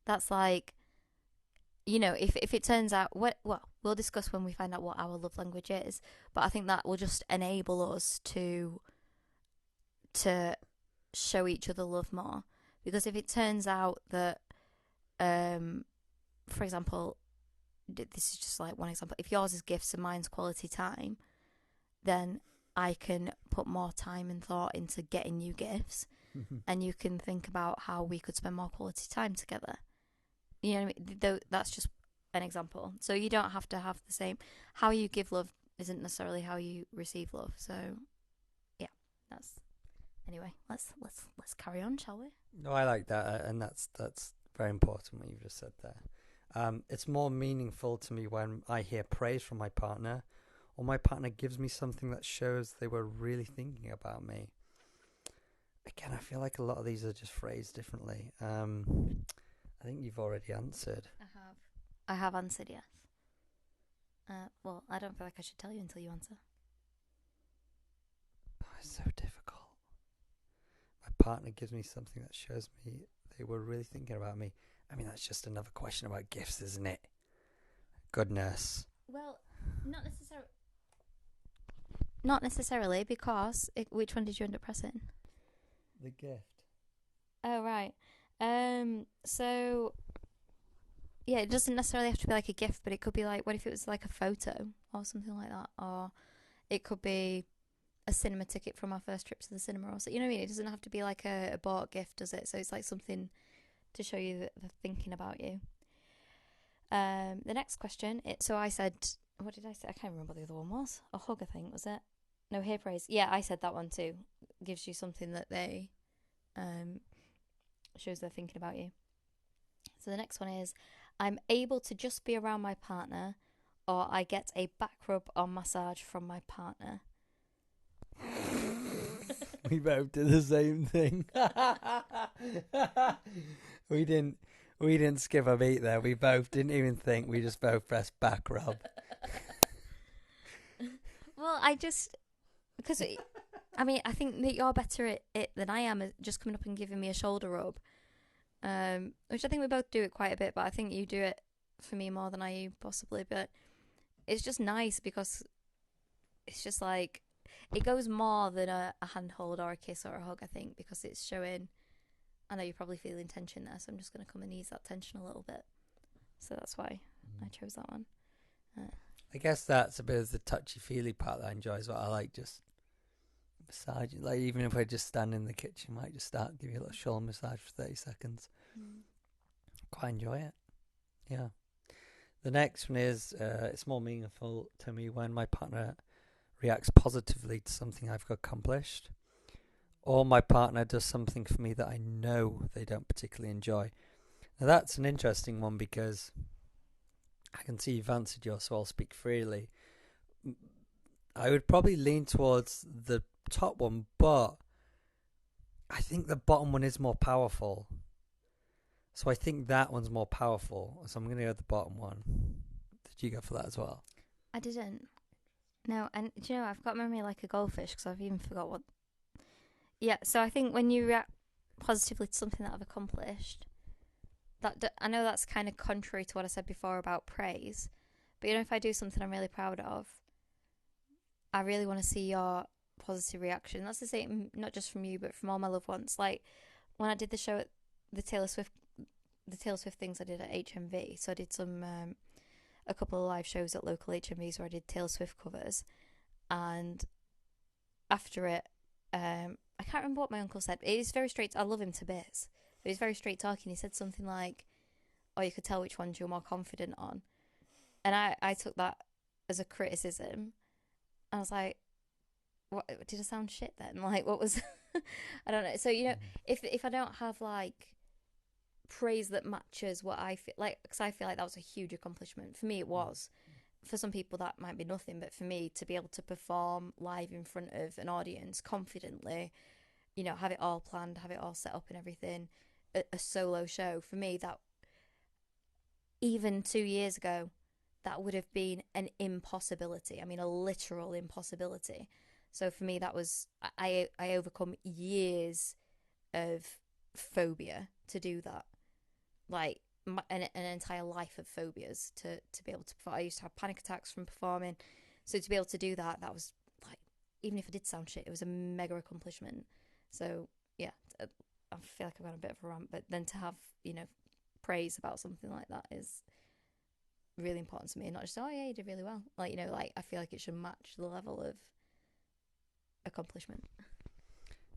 [SPEAKER 2] That's like, if it turns out, well, we'll discuss when we find out what our love language is. But I think that will just enable us to show each other love more. Because if it turns out that, for example, this is just like one example. If yours is gifts and mine's quality time, then I can put more time and thought into getting you gifts, and you can think about how we could spend more quality time together. You know what I mean? Though that's just an example. So you don't have to have the same. How you give love isn't necessarily how you receive love. So, yeah, that's. Anyway, let's carry on, shall we?
[SPEAKER 3] No, I like that, and that's very important what you've just said there. It's more meaningful to me when I hear praise from my partner, or my partner gives me something that shows they were really thinking about me. Again, I feel like a lot of these are just phrased differently. I think you've already answered.
[SPEAKER 2] I have answered yes. Well, I don't feel like I should tell you until you answer.
[SPEAKER 3] Oh, it's so difficult. My partner gives me something that shows me they were really thinking about me. I mean, that's just another question about gifts, isn't it? Goodness.
[SPEAKER 2] Well, not necessarily, because which one did you end up pressing?
[SPEAKER 3] The gift.
[SPEAKER 2] Oh, right. So yeah, it doesn't necessarily have to be like a gift, but it could be like, what if it was like a photo or something like that, or it could be a cinema ticket from our first trip to the cinema, or so. You know what I mean? It doesn't have to be like a bought gift, does it? So it's like something to show you that they're thinking about you. The next question. So I said, what did I say? I can't remember what the other one was. A hug, I think, was it? No, hear praise. Yeah, I said that one too. Gives you something that they, shows they're thinking about you. So the next one is, I'm able to just be around my partner, or I get a back rub or massage from my partner.
[SPEAKER 3] We both did the same thing. We didn't skip a beat there. We both didn't even think. We just both pressed back rub.
[SPEAKER 2] Well, because I mean, I think that you're better at it than I am at just coming up and giving me a shoulder rub. Which I think we both do it quite a bit, but I think you do it for me more than I possibly. But it's just nice because it's just like, it goes more than a handhold or a kiss or a hug, I think, because it's showing, I know you're probably feeling tension there, so I'm just going to come and ease that tension a little bit. So that's why I chose that one.
[SPEAKER 3] I guess that's a bit of the touchy-feely part that I enjoy as well. I like just massaging. Like, even if I just stand in the kitchen, I might just start give you a little shoulder massage for 30 seconds. Quite enjoy it. Yeah. The next one is, it's more meaningful to me when my partner reacts positively to something I've accomplished, or my partner does something for me that I know they don't particularly enjoy. Now that's an interesting one, because I can see you've answered yours, so I'll speak freely. I would probably lean towards the top one, but I think the bottom one is more powerful. So I think that one's more powerful. So I'm going to go with the bottom one. Did you go for that as well?
[SPEAKER 2] I didn't. No, and do you know, I've got memory like a goldfish, because I've even forgot what. Yeah, so I think when you react positively to something that I've accomplished, I know that's kind of contrary to what I said before about praise, but you know, if I do something I'm really proud of, I really want to see your positive reaction. That's the same, not just from you, but from all my loved ones. Like when I did the show at the Taylor Swift things I did at HMV. So I did a couple of live shows at local HMVs where I did Taylor Swift covers, and after it, I can't remember what my uncle said. It is very straight. I love him to bits, but he's very straight talking. He said something like, "Oh, you could tell which ones you're more confident on," and I took that as a criticism. I was like, "What did I sound shit then? Like, what was?" I don't know. So you know, if I don't have like praise that matches what I feel like, because I feel like that was a huge accomplishment for me. It was. For some people that might be nothing, but for me to be able to perform live in front of an audience confidently, you know, have it all planned, have it all set up and everything, a solo show, for me, that even 2 years ago, that would have been an impossibility. I mean, a literal impossibility. So for me, that was I overcome years of phobia to do that. Like an entire life of phobias to be able to perform. I used to have panic attacks from performing. So to be able to do that, that was like, even if I did sound shit, it was a mega accomplishment. So yeah, I feel like I've got a bit of a rant, but then to have, praise about something like that is really important to me. Not just, oh yeah, you did really well. Like, like I feel like it should match the level of accomplishment.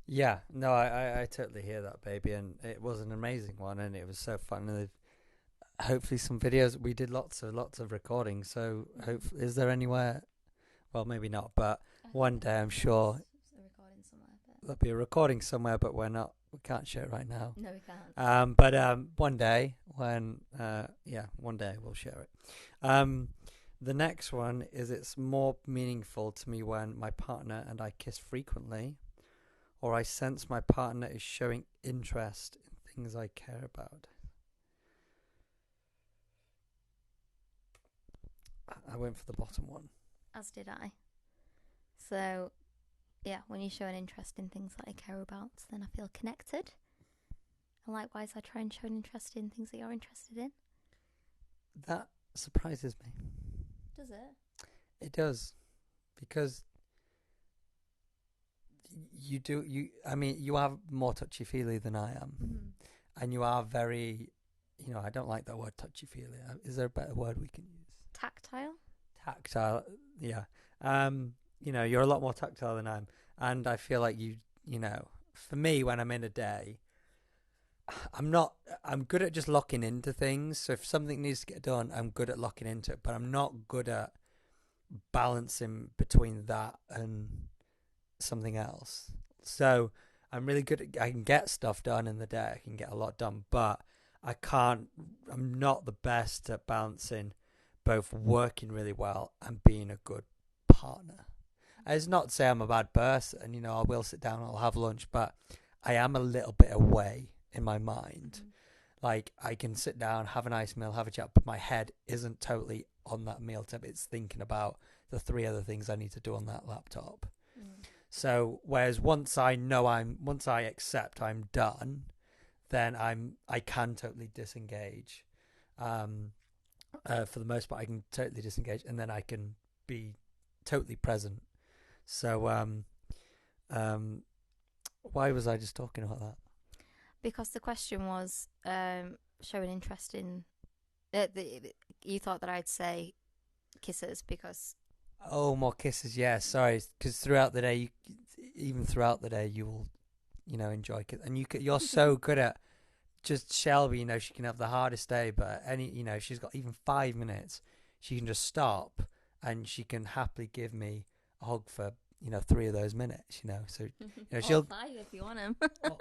[SPEAKER 3] Yeah, no, I totally hear that, baby, and it was an amazing one, and it was so fun. And hopefully some videos. We did lots of recordings. So is there anywhere? Well, maybe not, but one day I'm sure there'll be a recording somewhere, but we can't share it right now.
[SPEAKER 2] No, we can't.
[SPEAKER 3] But one day one day we'll share it. The next one is, it's more meaningful to me when my partner and I kiss frequently, or I sense my partner is showing interest in things I care about. I went for the bottom one.
[SPEAKER 2] As did I. So, yeah, when you show an interest in things that I care about, then I feel connected. And likewise, I try and show an interest in things that you're interested in.
[SPEAKER 3] That surprises me.
[SPEAKER 2] Does it?
[SPEAKER 3] It does. Because you are more touchy-feely than I am.
[SPEAKER 2] Mm-hmm.
[SPEAKER 3] And you are very, I don't like that word touchy-feely. Is there a better word we can use?
[SPEAKER 2] Tactile?
[SPEAKER 3] Tactile, yeah. You're a lot more tactile than I am. And I feel like for me, when I'm in a day, I'm good at just locking into things. So if something needs to get done, I'm good at locking into it. But I'm not good at balancing between that and something else. So I'm really good I can get stuff done in the day. I can get a lot done. But I'm not the best at balancing both working really well and being a good partner. It's not to say I'm a bad person, I will sit down and I'll have lunch, but I am a little bit away in my mind.
[SPEAKER 2] Mm-hmm.
[SPEAKER 3] Like, I can sit down, have a nice meal, have a chat, but my head isn't totally on that meal tip. It's thinking about the 3 other things I need to do on that laptop.
[SPEAKER 2] Mm.
[SPEAKER 3] So, whereas once I accept I'm done, then I can totally disengage. For the most part, I can totally disengage, and then I can be totally present. So, why was I just talking about that?
[SPEAKER 2] Because the question was showing interest in... you thought that I'd say kisses because...
[SPEAKER 3] Oh, more kisses, yeah, sorry. Because throughout the day, you will, enjoy kisses. And you're so good at... Just Shelby, she can have the hardest day, but she's got even 5 minutes. She can just stop and she can happily give me a hug for, 3 of those minutes, So, she'll...
[SPEAKER 2] All 5 if you want them.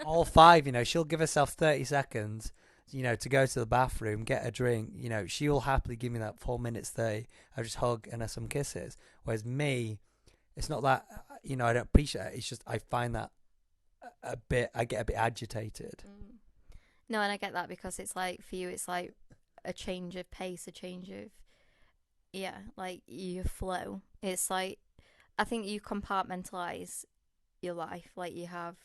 [SPEAKER 3] all 5, she'll give herself 30 seconds, to go to the bathroom, get a drink. She'll happily give me that 4 minutes, 30. I just hug and some kisses. Whereas me, it's not that, I don't appreciate it. It's just, I find that I get a bit agitated.
[SPEAKER 2] Mm. No, and I get that because it's like, for you, it's like a change of pace, a change of, like your flow. It's like, I think you compartmentalize your life. Like you have...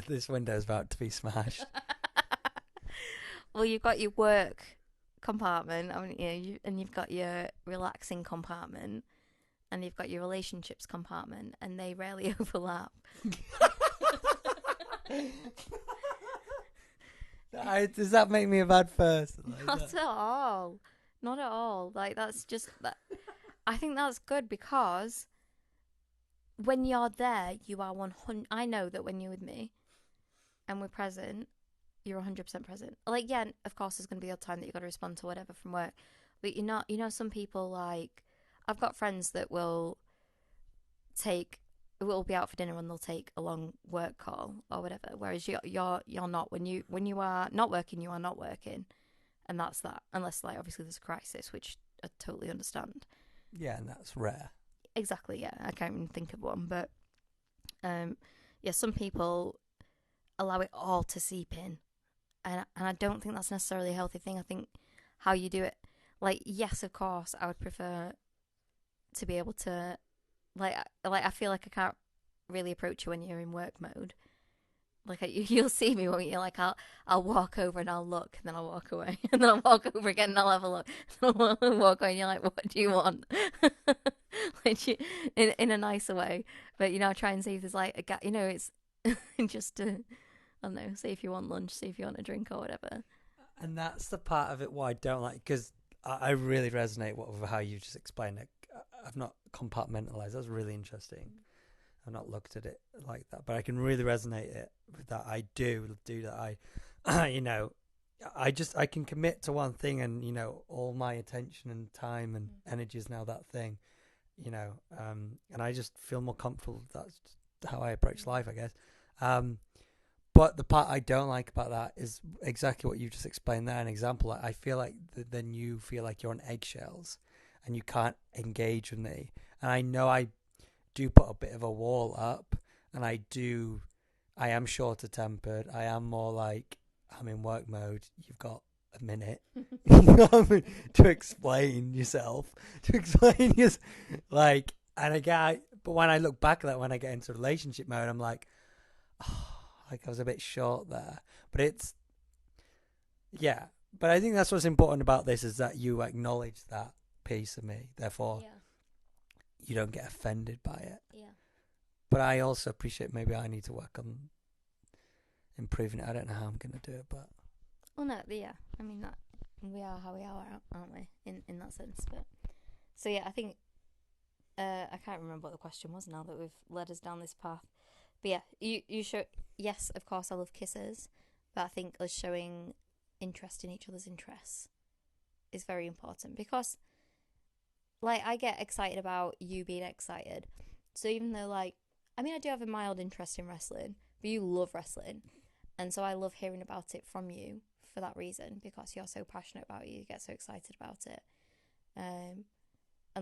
[SPEAKER 3] This window's about to be smashed.
[SPEAKER 2] Well, you've got your work compartment, and you've got your relaxing compartment, and you've got your relationships compartment, and they rarely overlap.
[SPEAKER 3] Does that make me a bad person?
[SPEAKER 2] Not at all. Not at all. Like, that's just that. I think that's good because when you're there, you are 100. I know that when you're with me and we're present, you're 100% present. Like, yeah, of course, there's going to be a time that you've got to respond to whatever from work, but you're not. Some people, like, I've got friends that will be out for dinner and they'll take a long work call or whatever. Whereas you're not. When you are not working, you are not working, and that's that. Unless, like, obviously there's a crisis, which I totally understand.
[SPEAKER 3] Yeah, and that's rare.
[SPEAKER 2] Exactly. Yeah, I can't even think of one, but some people allow it all to seep in, and I don't think that's necessarily a healthy thing. I think how you do it. Like, yes, of course, I would prefer to be able to, I feel like I can't really approach you when you're in work mode. Like, you'll see me, won't you? Like, I'll walk over and I'll look, and then I'll walk away, and then I'll walk over again and I'll have a look, and I'll walk away, and you're like, what do you want? Like, in a nicer way. But, you know, I try and see if there's like a gap, you know, it's just to, I don't know, see if you want lunch, see if you want a drink or whatever.
[SPEAKER 3] And that's the part of it what I don't like, because I really resonate with how you just explained it. I've not compartmentalized. That's really interesting. I've not looked at it like that, but I can really resonate it with that. I do that. You know, I can commit to one thing, and you know, all my attention and time and energy is now that thing. You know, and I just feel more comfortable. That's how I approach life, I guess. But the part I don't like about that is exactly what you just explained there. An example, I feel like then you feel like you're on eggshells and you can't engage with me. And I know I do put a bit of a wall up, and I am shorter tempered. I am more like, I'm in work mode. You've got a minute to explain yourself, like, and again, but when I look back at that, when I get into relationship mode, I'm like, oh, like I was a bit short there. But but I think that's what's important about this, is that you acknowledge that piece of me. Therefore, you don't get offended by it.
[SPEAKER 2] Yeah.
[SPEAKER 3] But I also appreciate, maybe I need to work on improving it. I don't know how I'm going to do it, but.
[SPEAKER 2] Well, no, yeah. I mean, that we are how we are, aren't we? In that sense, but so yeah, I think I can't remember what the question was now that we've led us down this path. But yeah, you show, yes, of course, I love kisses, but I think us showing interest in each other's interests is very important, because, like, I get excited about you being excited. So even though, like, I mean, I do have a mild interest in wrestling, but you love wrestling, and so I love hearing about it from you for that reason, because you're so passionate about it, you get so excited about it, and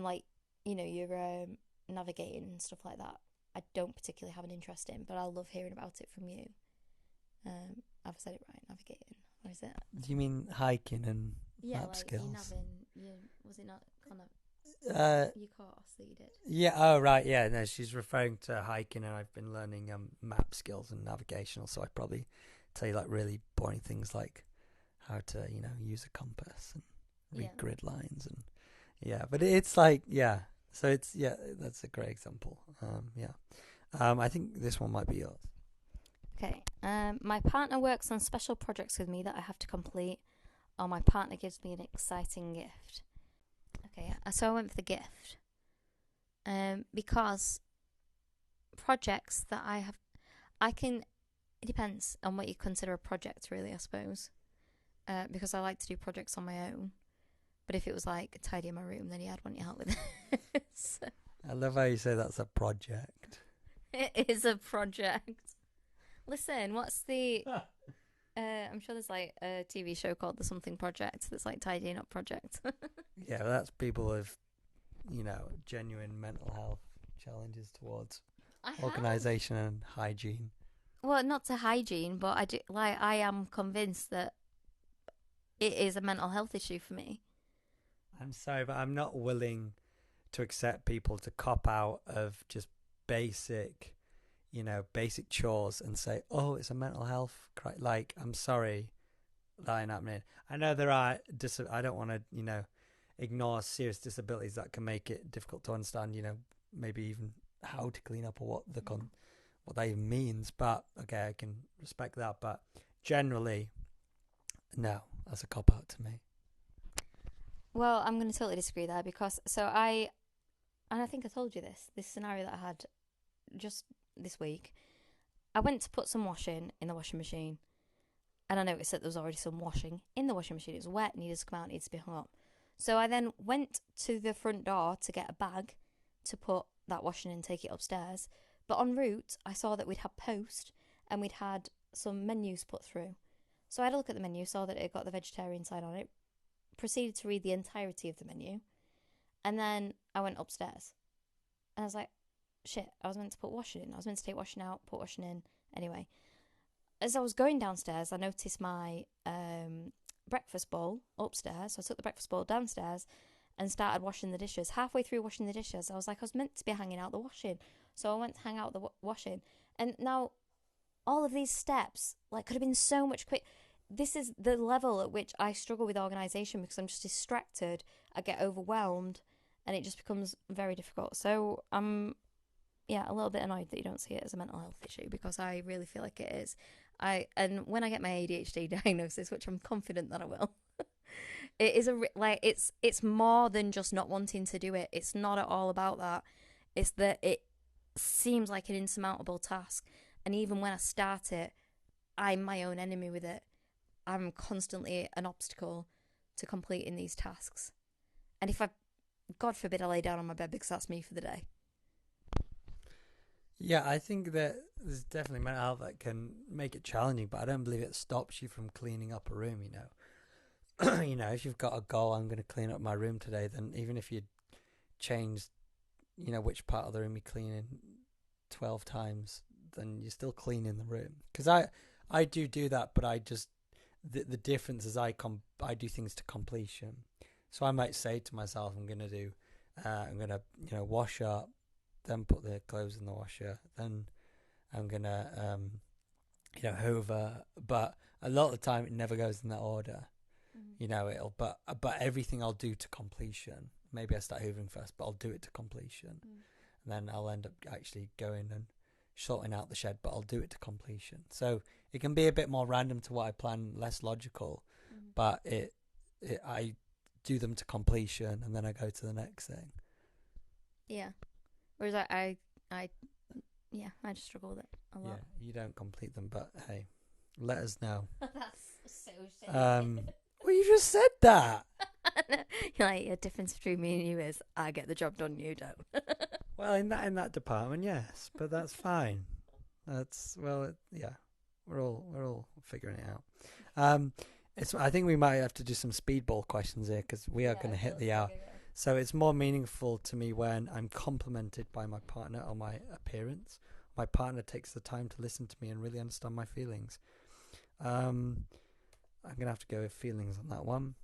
[SPEAKER 2] like, you know, you're navigating and stuff like that. I don't particularly have an interest in, but I love hearing about it from you. I've said it right, navigating. What is it?
[SPEAKER 3] Do you mean hiking and map
[SPEAKER 2] like
[SPEAKER 3] skills?
[SPEAKER 2] Was it not kind of your course that you did?
[SPEAKER 3] Yeah. Oh, right. Yeah. No, she's referring to hiking, and I've been learning map skills and navigational. So I'd probably tell you like really boring things like how to, you know, use a compass and read grid lines, and but it's like, so it's, that's a great example. I think this one might be yours.
[SPEAKER 2] Okay. My partner works on special projects with me that I have to complete, or my partner gives me an exciting gift. Okay, so I went for the gift. Because projects that it depends on what you consider a project, really, I suppose. Because I like to do projects on my own. But if it was like tidying my room, then I'd want your help with it. So,
[SPEAKER 3] I love how you say that's a project.
[SPEAKER 2] it is a project. Listen, what's the... I'm sure there's like a TV show called The Something Project that's like tidying up project.
[SPEAKER 3] Yeah, well, that's people with, you know, genuine mental health challenges towards organisation and hygiene.
[SPEAKER 2] Well, not to hygiene, but I am convinced that it is a mental health issue for me.
[SPEAKER 3] I'm sorry, but I'm not willing to accept people to cop out of just basic chores and say, oh, it's a mental health crisis. Like, I'm sorry, that ain't happening. I know there are, I don't want to, you know, ignore serious disabilities that can make it difficult to understand, you know, maybe even how to clean up, or what that even means. But okay, I can respect that. But generally, no, that's a cop out to me.
[SPEAKER 2] Well, I'm going to totally disagree there, because I think I told you this scenario that I had just this week. I went to put some washing in the washing machine, and I noticed that there was already some washing in the washing machine. It was wet, needed to come out, needed to be hung up. So I then went to the front door to get a bag to put that washing in, take it upstairs. But en route, I saw that we'd had post, and we'd had some menus put through. So I had a look at the menu, saw that it got the vegetarian side on it, proceeded to read the entirety of the menu, and then I went upstairs. And I was like, shit, I was meant to put washing in. I was meant to take washing out, put washing in. Anyway, as I was going downstairs, I noticed my breakfast bowl upstairs. So I took the breakfast bowl downstairs and started washing the dishes. Halfway through washing the dishes, I was like, I was meant to be hanging out the washing. So I went to hang out the washing. And now all of these steps, like, could have been so much quick. This is the level at which I struggle with organisation because I'm just distracted. I get overwhelmed and it just becomes very difficult. So I'm, a little bit annoyed that you don't see it as a mental health issue because I really feel like it is. And when I get my ADHD diagnosis, which I'm confident that I will, it is it's more than just not wanting to do it. It's not at all about that. It's that it seems like an insurmountable task, and even when I start it, I'm my own enemy with it. I'm constantly an obstacle to completing these tasks. And if God forbid, I lay down on my bed because that's me for the day.
[SPEAKER 3] Yeah, I think that there's definitely mental health that can make it challenging, but I don't believe it stops you from cleaning up a room, if you've got a goal, I'm going to clean up my room today, then even if you change, which part of the room you clean in 12 times, then you're still cleaning the room. Because I do that, but I just, the difference is I do things to completion. So I might say to myself, I'm going to wash up, then put the clothes in the washer, then I'm going to, hoover. But a lot of the time it never goes in that order. But everything I'll do to completion. Maybe I start hoovering first, but I'll do it to completion. And then I'll end up actually going and sorting out the shed, but I'll do it to completion. So it can be a bit more random to what I plan, less logical, but I do them to completion and then I go to the next thing.
[SPEAKER 2] Yeah. Whereas I just struggle with it a lot.
[SPEAKER 3] Yeah, you don't complete them, but hey, let us know.
[SPEAKER 2] That's so silly.
[SPEAKER 3] Well, you just said that.
[SPEAKER 2] Like, the difference between me and you is I get the job done, you don't.
[SPEAKER 3] Well, in that department, yes, but that's fine. We're all figuring it out. I think we might have to do some speedball questions here because we are going to hit the hour. So it's more meaningful to me when I'm complimented by my partner on my appearance. My partner takes the time to listen to me and really understand my feelings. I'm going to have to go with feelings on that one.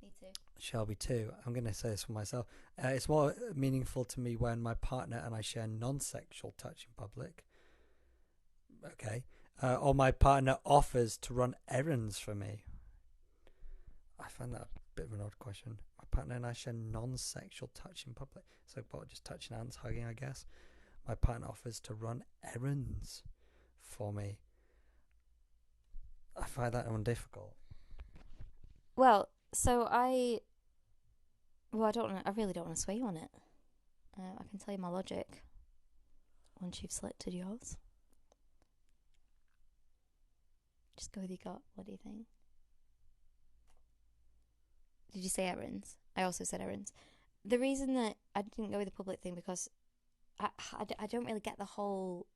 [SPEAKER 2] Me too.
[SPEAKER 3] Shelby too. I'm going to say this for myself. It's more meaningful to me when my partner and I share non-sexual touch in public. Okay. Or my partner offers to run errands for me. I find that a bit of an odd question. My partner and I share non-sexual touch in public. So what, just touching hands, hugging, I guess. My partner offers to run errands for me. I find that one difficult.
[SPEAKER 2] Well, so I really don't want to sway you on it. I can tell you my logic once you've selected yours. Just go with your gut. What do you think? Did you say errands? I also said errands. The reason that I didn't go with the public thing because I don't really get the whole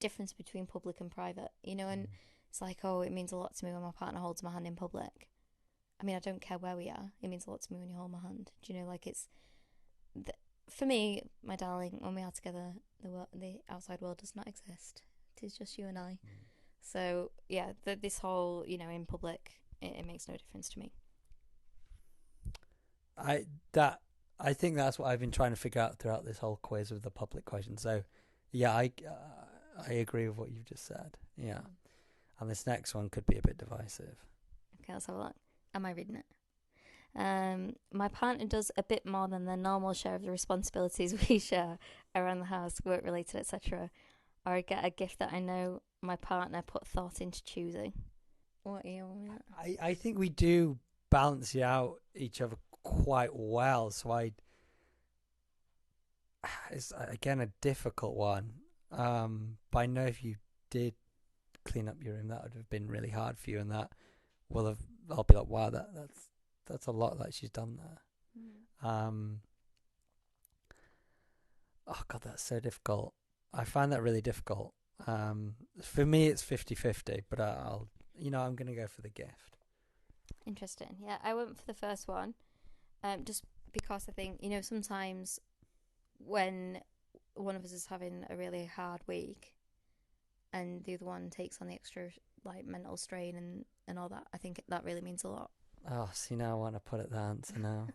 [SPEAKER 2] difference between public and private, and it's like, oh, it means a lot to me when my partner holds my hand in public. I mean, I don't care where we are. It means a lot to me when you hold my hand. Do you know, like for me, my darling, when we are together, the outside world does not exist. It is just you and I. So, yeah, this whole, in public, it makes no difference to me.
[SPEAKER 3] I think that's what I've been trying to figure out throughout this whole quiz with the public question. So, yeah, I agree with what you've just said. Yeah. And this next one could be a bit divisive.
[SPEAKER 2] Okay, let's have a look. Am I reading it? My partner does a bit more than the normal share of the responsibilities we share around the house, work-related, etc. Or I get a gift that I know my partner put thought into choosing. What are you on that?
[SPEAKER 3] I think we do balance out each other quite well. So it's again a difficult one. But I know if you did clean up your room, that would have been really hard for you, and that I'll be like, wow, that's a lot that she's done there. Oh God, that's so difficult. I find that really difficult. For me, it's 50-50, but I'm going to go for the gift.
[SPEAKER 2] Interesting. Yeah, I went for the first one, just because I think, sometimes when one of us is having a really hard week and the other one takes on the extra like mental strain and all that. I think that really means a lot.
[SPEAKER 3] Oh, see, now I want to put it the answer now.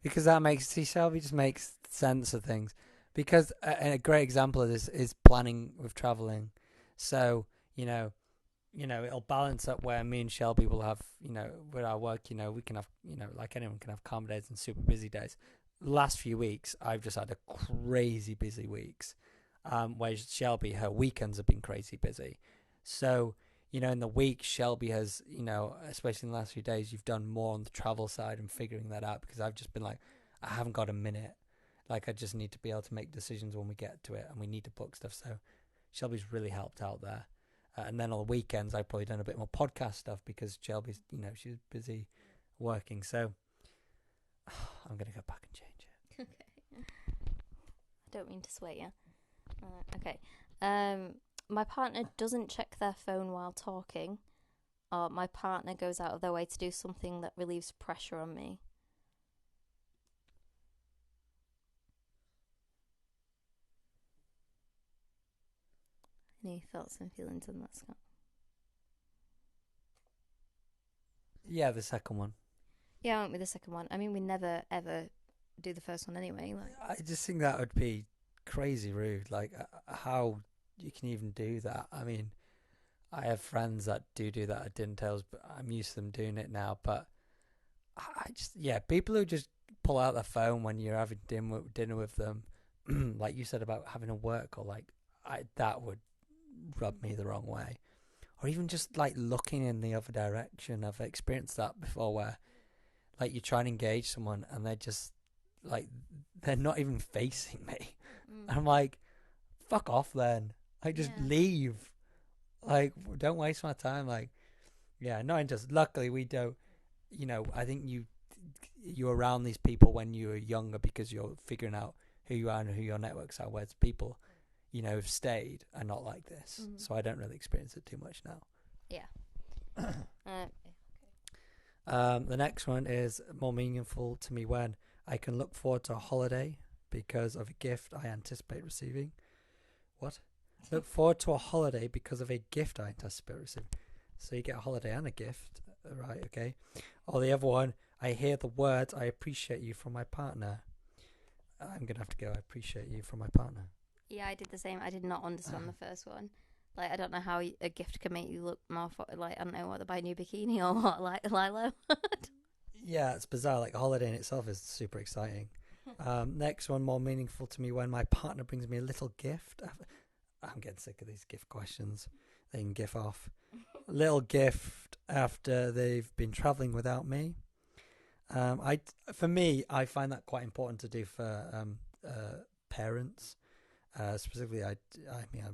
[SPEAKER 3] Because that makes, see, Shelby just makes sense of things. Because a great example of this is planning with traveling. So, it'll balance up where me and Shelby will have, with our work, we can have, like anyone can have calm days and super busy days. Last few weeks, I've just had a crazy busy weeks. Where Shelby, her weekends have been crazy busy. So, in the week, Shelby has, especially in the last few days, you've done more on the travel side and figuring that out, because I've just been like, I haven't got a minute. Like, I just need to be able to make decisions when we get to it, and we need to book stuff. So Shelby's really helped out there. And then on the weekends, I've probably done a bit more podcast stuff because Shelby's, she's busy working. So I'm going to go back and change it.
[SPEAKER 2] Okay. I don't mean to sway you. Okay. My partner doesn't check their phone while talking, or my partner goes out of their way to do something that relieves pressure on me. Any thoughts and feelings on that, Scott?
[SPEAKER 3] Yeah, the second one.
[SPEAKER 2] Yeah, I went with the second one. I mean, we never ever do the first one anyway. Like,
[SPEAKER 3] I just think that would be crazy rude. Like, how you can even do that. I mean, I have friends that do that at dinner tables, but I'm used to them doing it now. But people who just pull out their phone when you're having dinner with them, like you said about having a work call, like that would rub me the wrong way. Or even just like looking in the other direction. I've experienced that before, where like you try and engage someone and they're just like, they're not even facing me. And I'm like, fuck off then. Like, just leave. Like, don't waste my time. Like, yeah, not interested. Luckily, we don't. I think you're around these people when you were younger because you're figuring out who you are and who your networks are. Whereas people, who've stayed are not like this.
[SPEAKER 2] Mm-hmm.
[SPEAKER 3] So I don't really experience it too much now.
[SPEAKER 2] Yeah.
[SPEAKER 3] The next one is more meaningful to me when I can look forward to a holiday because of a gift I anticipate receiving. What? Look forward to a holiday because of a gift I anticipate receiving. So you get a holiday and a gift, right? Okay. Or the other one, I hear the words "I appreciate you" from my partner. I'm gonna have to go. I appreciate you from my partner.
[SPEAKER 2] Yeah, I did the same. I did not understand the first one. Like, I don't know how a gift can make you look more like, I don't know, what, to buy a new bikini or what, like Lilo.
[SPEAKER 3] Yeah, it's bizarre. Like, a holiday in itself is super exciting. Next one, more meaningful to me when my partner brings me a little gift. I'm getting sick of these gift questions. They can gif off. A little gift after they've been traveling without me. For me, I find that quite important to do for parents. Specifically, I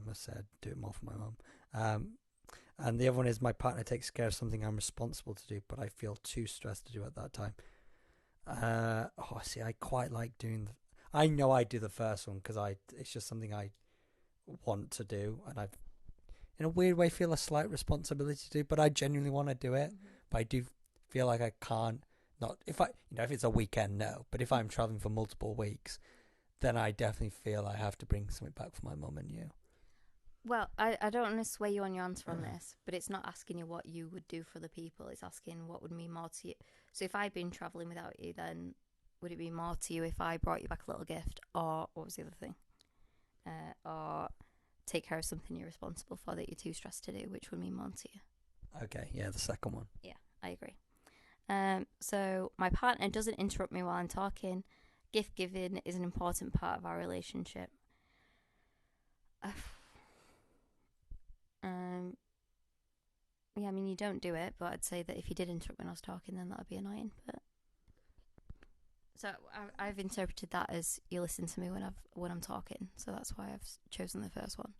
[SPEAKER 3] must say I do it more for my mum. And the other one is my partner takes care of something I'm responsible to do, but I feel too stressed to do at that time. I quite like doing. I know I do the first one because it's just something I want to do, and I've, in a weird way, feel a slight responsibility to do. But I genuinely want to do it. But I do feel like I can't. Not if if it's a weekend, no. But if I'm traveling for multiple weeks, then I definitely feel I have to bring something back for my mum and you.
[SPEAKER 2] Well, I don't want to sway you on your answer on this, but it's not asking you what you would do for the people. It's asking what would mean more to you. So if I'd been travelling without you, then would it be more to you if I brought you back a little gift? Or what was the other thing? Or take care of something you're responsible for that you're too stressed to do, which would mean more to you?
[SPEAKER 3] Okay, yeah, the second one.
[SPEAKER 2] Yeah, I agree. So my partner doesn't interrupt me while I'm talking. Gift giving is an important part of our relationship. Yeah, I mean, you don't do it, but I'd say that if you did interrupt when I was talking, then that would be annoying. But so I've interpreted that as you listen to me when I'm talking. So that's why I've chosen the first one.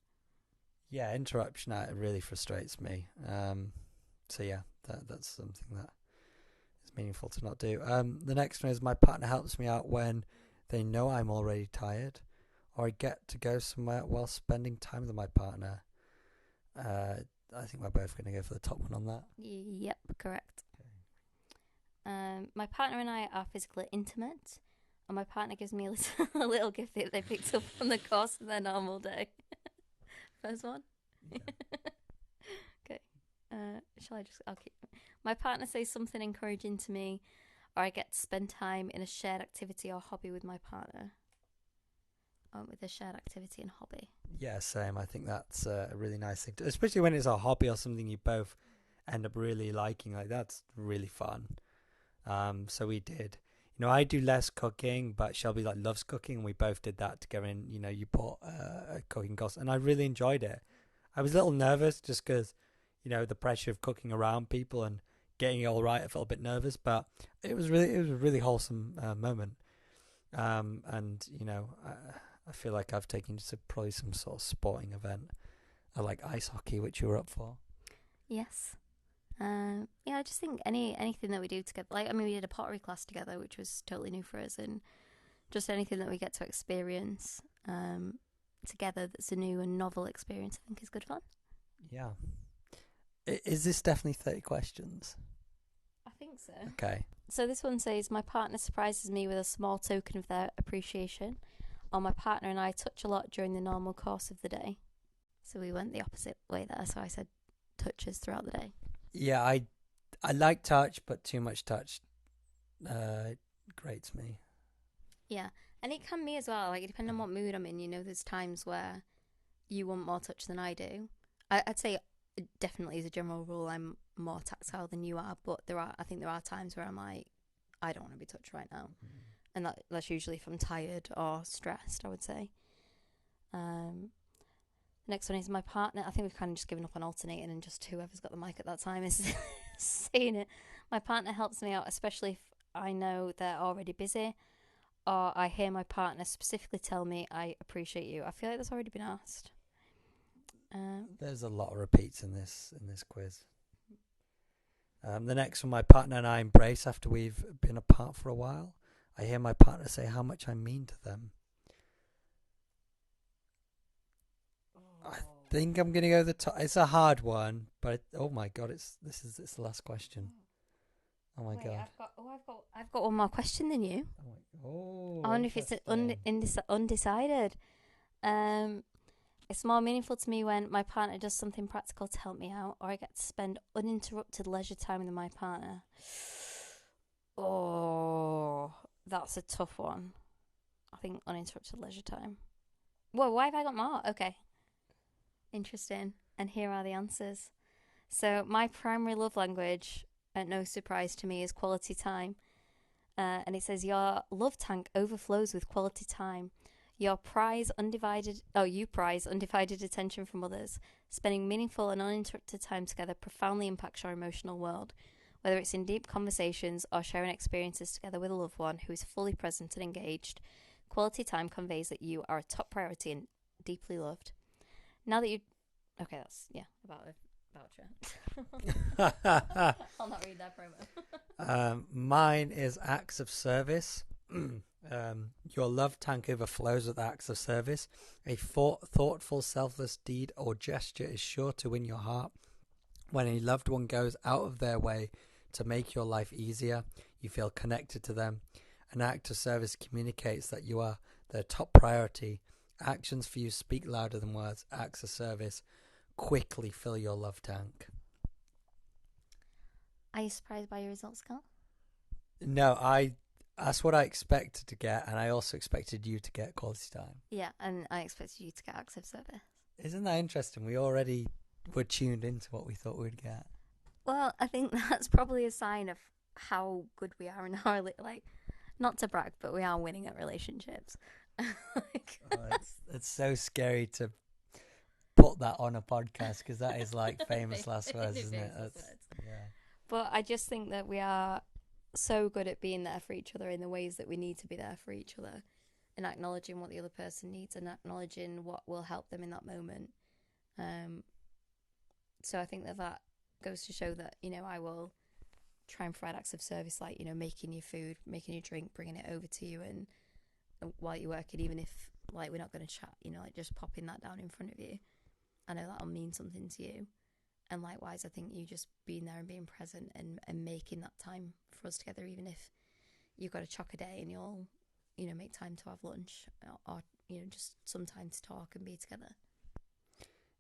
[SPEAKER 3] Yeah, interruption really frustrates me. So yeah, that's something that is meaningful to not do. The next one is my partner helps me out when they know I'm already tired, or I get to go somewhere while spending time with my partner. I think we're both going to go for the top one on that.
[SPEAKER 2] Yep, correct. Okay. My partner and I are physically intimate, and my partner gives me a little gift that they picked up from the course of their normal day. First one?
[SPEAKER 3] Yeah.
[SPEAKER 2] Okay. Shall I just? I'll keep. My partner says something encouraging to me, or I get to spend time in a shared activity or hobby with my partner. With a shared activity and hobby.
[SPEAKER 3] Yeah, same. I think that's a really nice thing, especially when it's a hobby or something you both end up really liking. Like that's really fun. So we did. I do less cooking, but Shelby loves cooking, and we both did that together. And you bought a cooking course, and I really enjoyed it. I was a little nervous just because, the pressure of cooking around people and getting it all right. I felt a bit nervous, but it was a really wholesome moment. And I feel like I've taken you to probably some sort of sporting event, like ice hockey, which you were up for.
[SPEAKER 2] Yes. Yeah, I just think anything that we do together, we did a pottery class together, which was totally new for us, and just anything that we get to experience together that's a new and novel experience, I think is good fun.
[SPEAKER 3] Yeah. Is this definitely 30 questions?
[SPEAKER 2] I think so.
[SPEAKER 3] Okay.
[SPEAKER 2] So this one says, my partner surprises me with a small token of their appreciation, or my partner and I touch a lot during the normal course of the day. So we went the opposite way there, so I said touches throughout the day. Yeah,
[SPEAKER 3] I like touch, but too much touch grates me.
[SPEAKER 2] Yeah, and it can be as well. It depends on what mood I'm in. There's times where you want more touch than I do. I'd say definitely as a general rule, I'm more tactile than you are. But I think there are times where I'm like, I don't want to be touched right now, and that's usually if I'm tired or stressed, I would say. The next one is my partner. I think we've kind of just given up on alternating, and just whoever's got the mic at that time is saying it. My partner helps me out, especially if I know they're already busy, or I hear my partner specifically tell me, I appreciate you. I feel like that's already been asked.
[SPEAKER 3] There's a lot of repeats in this quiz. The next one, my partner and I embrace after we've been apart for a while. I hear my partner say how much I mean to them. I think I'm gonna go the top. It's a hard one, but oh my god, it's the last question. Oh my god.
[SPEAKER 2] I've got one more question than you.
[SPEAKER 3] Oh,
[SPEAKER 2] I wonder if it's undecided. It's more meaningful to me when my partner does something practical to help me out, or I get to spend uninterrupted leisure time with my partner. Oh, that's a tough one. I think uninterrupted leisure time. Whoa, why have I got more? Okay. Interesting. And here are the answers. So my primary love language, at no surprise to me, is quality time. And it says your love tank overflows with quality time. You prize undivided attention from others. Spending meaningful and uninterrupted time together profoundly impacts your emotional world. Whether it's in deep conversations or sharing experiences together with a loved one who is fully present and engaged, quality time conveys that you are a top priority and deeply loved. Now that you... Okay, that's, about a voucher. I'll not read that promo.
[SPEAKER 3] Mine is acts of service. Your love tank overflows with acts of service. A thoughtful, selfless deed or gesture is sure to win your heart. When a loved one goes out of their way to make your life easier, you feel connected to them. An act of service communicates that you are their top priority. Actions for you speak louder than words. Acts of service quickly fill your love tank.
[SPEAKER 2] Are you surprised by your results, Carl?
[SPEAKER 3] No, that's what I expected to get, and I also expected you to get quality time.
[SPEAKER 2] Yeah, and I expected you to get acts of service.
[SPEAKER 3] Isn't that interesting? We already were tuned into what we thought we'd get.
[SPEAKER 2] Well, I think that's probably a sign of how good we are in our not to brag, but we are winning at relationships.
[SPEAKER 3] It's so scary to put that on a podcast because that is like famous last words, isn't it? Yeah.
[SPEAKER 2] But I just think that we are so good at being there for each other in the ways that we need to be there for each other, and acknowledging what the other person needs and acknowledging what will help them in that moment. So I think that goes to show that, I will try and provide acts of service, like, making you food, making you drink, bringing it over to you, and while you're working, even if we're not going to chat, just popping that down in front of you. I know that'll mean something to you. And likewise, I think you just being there and being present and making that time for us together, even if you've got a chock a day and you'll, make time to have lunch or just some time to talk and be together.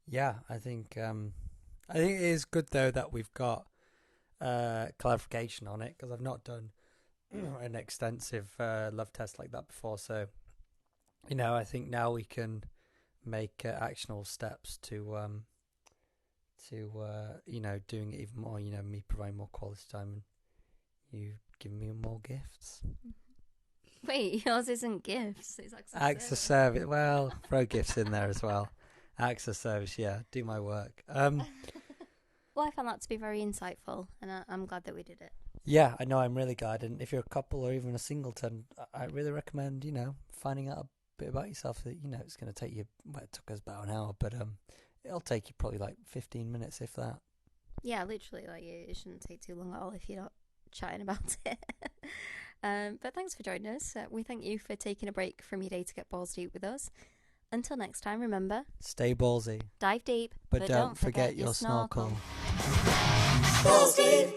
[SPEAKER 3] Yeah, I think I think it is good though that we've got clarification on it, because I've not done an extensive love test like that before. So, I think now we can make actionable steps to doing it even more. Me providing more quality time and you giving me more gifts.
[SPEAKER 2] Wait, yours isn't gifts. It's
[SPEAKER 3] Acts of service. Well, throw gifts in there as well. Acts of service. Yeah, do my work.
[SPEAKER 2] Well, I found that to be very insightful, and I'm glad that we did it.
[SPEAKER 3] Yeah, I know. I'm really glad. And if you're a couple or even a singleton, I really recommend finding out a bit about yourself. That it's going to take you. Well, it took us about an hour, but it'll take you probably like 15 minutes, if that.
[SPEAKER 2] Yeah, literally, like it shouldn't take too long at all if you're not chatting about it. But thanks for joining us. We thank you for taking a break from your day to get balls deep with us. Until next time, remember,
[SPEAKER 3] stay ballsy,
[SPEAKER 2] dive deep,
[SPEAKER 3] but don't forget your snorkel.
[SPEAKER 1] Balls deep.